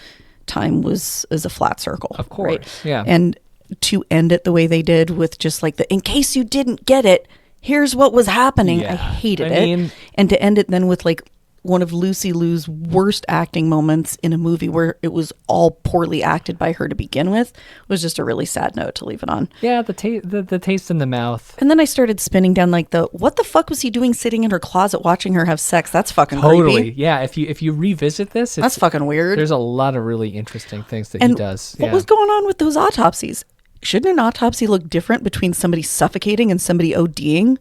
time is a flat circle. Of course, right? Yeah. And to end it the way they did with just like in case you didn't get it, here's what was happening. Yeah. I hated it. And to end it then with like one of Lucy Liu's worst acting moments in a movie where it was all poorly acted by her to begin with was just a really sad note to leave it on. Yeah, the taste in the mouth. And then I started spinning down like what the fuck was he doing sitting in her closet watching her have sex? That's fucking Totally. creepy. Yeah, if you revisit this, That's fucking weird. There's a lot of really interesting things that he does. What was going on with those autopsies? Shouldn't an autopsy look different between somebody suffocating and somebody ODing?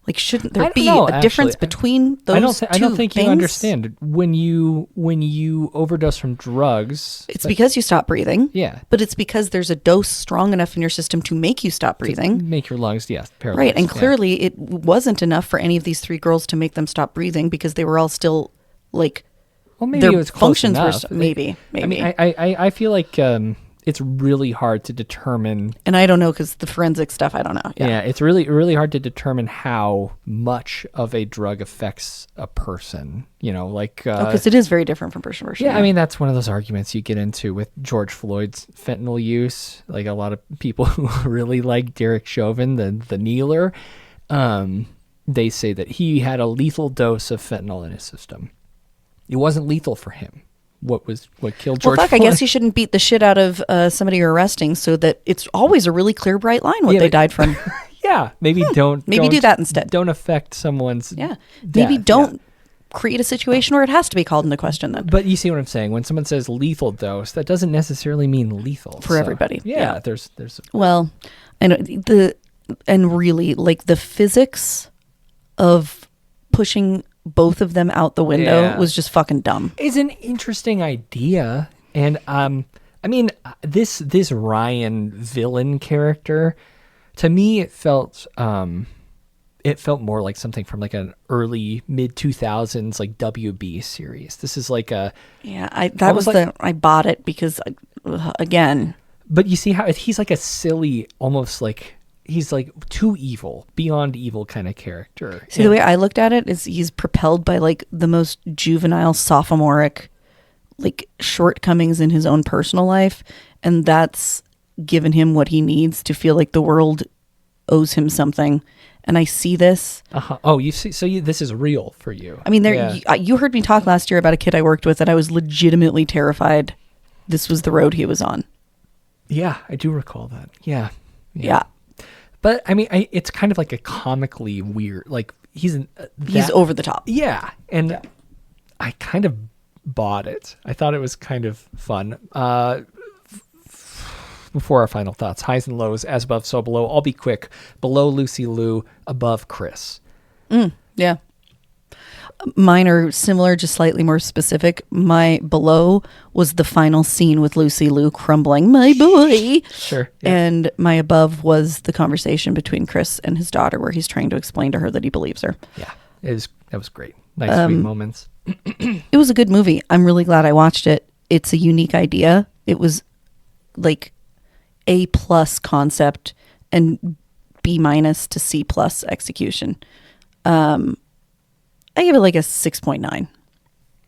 Like, shouldn't there be a difference between those I don't think things? you understand. When you overdose from drugs, it's because you stop breathing. Yeah. But it's because there's a dose strong enough in your system to make you stop breathing. Make your lungs, paralyzed. Right. And clearly it wasn't enough for any of these 3 girls to make them stop breathing because they were all still like, well, maybe their it was close functions enough. were maybe. I mean, I feel like it's really hard to determine. And I don't know because the forensic stuff, I don't know. Yeah, it's really hard to determine how much of a drug affects a person. Because it is very different from person to person. Yeah, I mean, that's one of those arguments you get into with George Floyd's fentanyl use. Like a lot of people who really like Derek Chauvin, the kneeler, they say that he had a lethal dose of fentanyl in his system. It wasn't lethal for him. What killed George Floyd. I guess you shouldn't beat the shit out of somebody you're arresting so that it's always a really clear, bright line what they died from. Yeah, maybe don't do that instead. Don't affect someone's maybe don't create a situation where it has to be called into question then. But you see what I'm saying? When someone says lethal dose, that doesn't necessarily mean lethal. For everybody. Yeah, there's well, I know and really like the physics of pushing both of them out the window was just fucking dumb. It's an interesting idea, and I mean, this Ryan villain character, to me, it felt more like something from like an early mid 2000s like WB series. This is like a I bought it because again. But you see how he's like a silly, almost like. He's like too evil, beyond evil kind of character. See, the way I looked at it is he's propelled by like the most juvenile, sophomoric, like shortcomings in his own personal life. And that's given him what he needs to feel like the world owes him something. And I see this. Oh, you see, so this is real for you. I mean, you heard me talk last year about a kid I worked with that I was legitimately terrified this was the road he was on. Yeah, I do recall that. Yeah. But I mean, it's kind of like a comically weird. Like he's over the top. Yeah, and I kind of bought it. I thought it was kind of fun. Before our final thoughts, highs and lows, as above, so below. I'll be quick. Below Lucy Liu, above Chris. Yeah. Mine are similar, just slightly more specific. My below was the final scene with Lucy Liu crumbling, my boy. Sure. Yeah. And my above was the conversation between Chris and his daughter where he's trying to explain to her that he believes her. Yeah, that was great. Nice, sweet moments. It was a good movie. I'm really glad I watched it. It's a unique idea. It was like A+ concept and B- to C+ execution. I give it like a 6.9.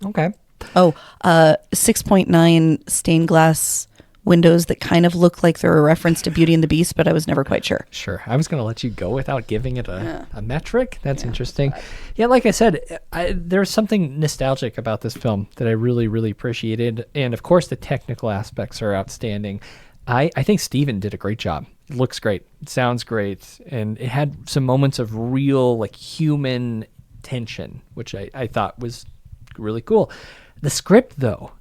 Okay. 6.9 stained glass windows that kind of look like they're a reference to Beauty and the Beast, but I was never quite sure. Sure. I was going to let you go without giving it a metric. That's interesting. Yeah, like I said, there's something nostalgic about this film that I really, really appreciated. And of course, the technical aspects are outstanding. I think Steven did a great job. It looks great. It sounds great. And it had some moments of real, like, human tension, which I thought was really cool. The script, though,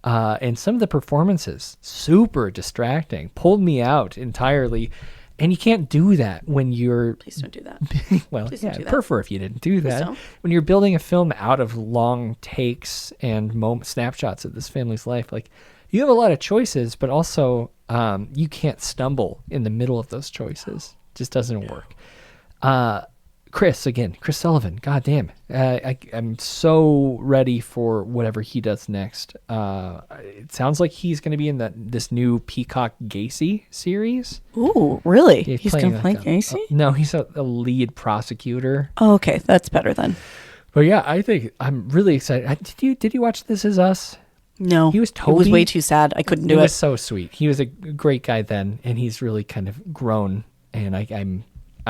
and some of the performances, super distracting, pulled me out entirely. And you can't do that when you're... Please don't do that. Well, Please yeah, don't do I'd that. prefer if you didn't do Please that. don't. When you're building a film out of long takes and snapshots of this family's life, like, you have a lot of choices, but also you can't stumble in the middle of those choices. It just doesn't work. Chris Sullivan, goddamn. I'm so ready for whatever he does next. It sounds like he's going to be in this new Peacock Gacy series. Ooh, really? Yeah, He's going to play Gacy? No, he's a lead prosecutor. Oh, okay. That's better then. But yeah, I think I'm really excited. Did you watch This Is Us? No. He was Toby. It was way too sad. I couldn't do it. It was so sweet. He was a great guy then, and he's really kind of grown, and I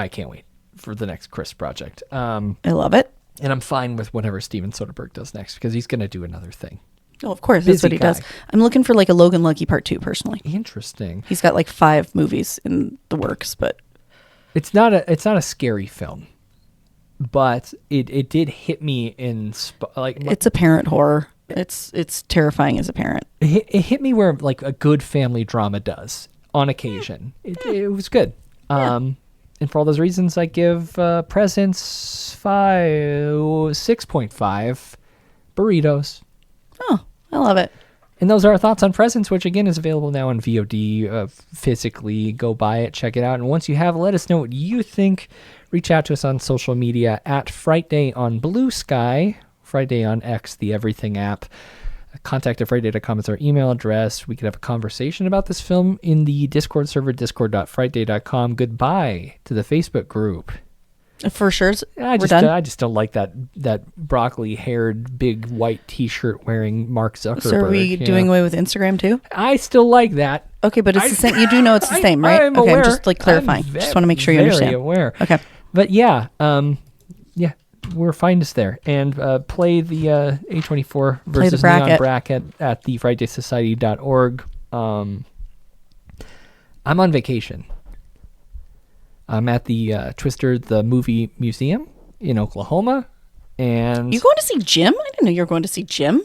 can't wait for the next Chris project. I love it. And I'm fine with whatever Steven Soderbergh does next because he's going to do another thing. Oh, of course. That's what he does. I'm looking for like a Logan Lucky Part 2 personally. Interesting. He's got like 5 movies in the works, but it's not a scary film, but it did hit me in like it's a parent horror. It's terrifying as a parent. It hit me where like a good family drama does on occasion. It was good. And for all those reasons, I give Presence 6.5 burritos. Oh, I love it. And those are our thoughts on Presence, which again is available now on VOD physically. Go buy it, check it out. And once you have, let us know what you think. Reach out to us on social media at Frightday on Blue Sky, Frightday on X, the Everything app. Contact at Frightday.com is our email address. We could have a conversation about this film in the Discord server, discord.frightday.com. Goodbye to the Facebook group. For sure. I just don't like that broccoli-haired, big white T-shirt wearing Mark Zuckerberg. So are we doing away with Instagram too? I still like that. Okay, but it's the same. You do know it's the same, right? I'm okay, aware. I'm just like clarifying. Just want to make sure you understand. Very aware. Okay. But yeah, we're find us there and play the A24 versus Neon bracket at thefridaysociety.org. I'm on vacation. I'm at the Twister the Movie Museum in Oklahoma, and you going to see Jim? I didn't know you were going to see Jim.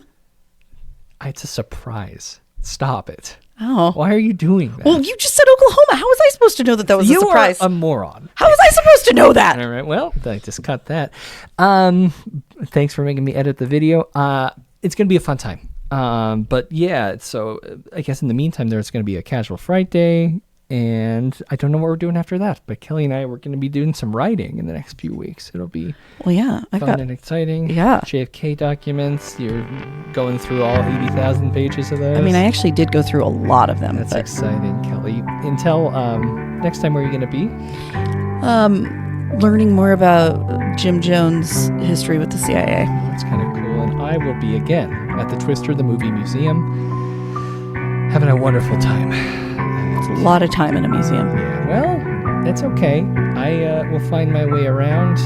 It's a surprise. Stop it. Oh, why are you doing that? Well, you just said Oklahoma. How was I supposed to know that was a surprise? You are a moron. How was I supposed to know that? All right. Well, I just cut that. Thanks for making me edit the video. It's gonna be a fun time. But yeah. So I guess in the meantime, there's gonna be a casual Friday. And I don't know what we're doing after that, but Kelly and I we're going to be doing some writing in the next few weeks. It'll be fun and exciting. Yeah, JFK documents. You're going through all 80,000 pages of those. I mean, I actually did go through a lot of them. That's exciting, Kelly. Until next time, where are you going to be? Learning more about Jim Jones' history with the CIA. That's kind of cool. And I will be again at the Twister the Movie Museum, having a wonderful time. A lot of time in a museum. Yeah, well, that's okay. I will find my way around.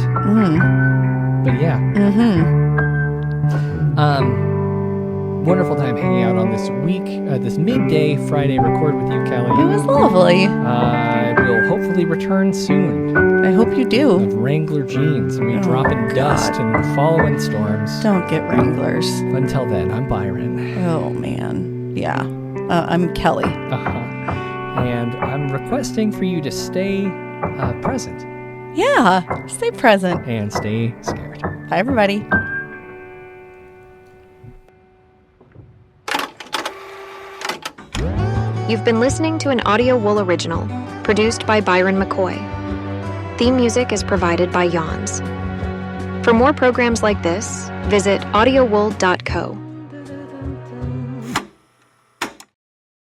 But yeah. Wonderful time hanging out on this week, this midday Friday record with you, Kelly. It was lovely. I will hopefully return soon. I hope you do. With Wrangler jeans and we drop in dust and following storms. Don't get Wranglers. But until then, I'm Byron. Oh, man. Yeah. I'm Kelly. And I'm requesting for you to stay present. Yeah, stay present. And stay scared. Bye, everybody. You've been listening to an Audio Wool original, produced by Byron McKoy. Theme music is provided by Yawns. For more programs like this, visit audiowool.co.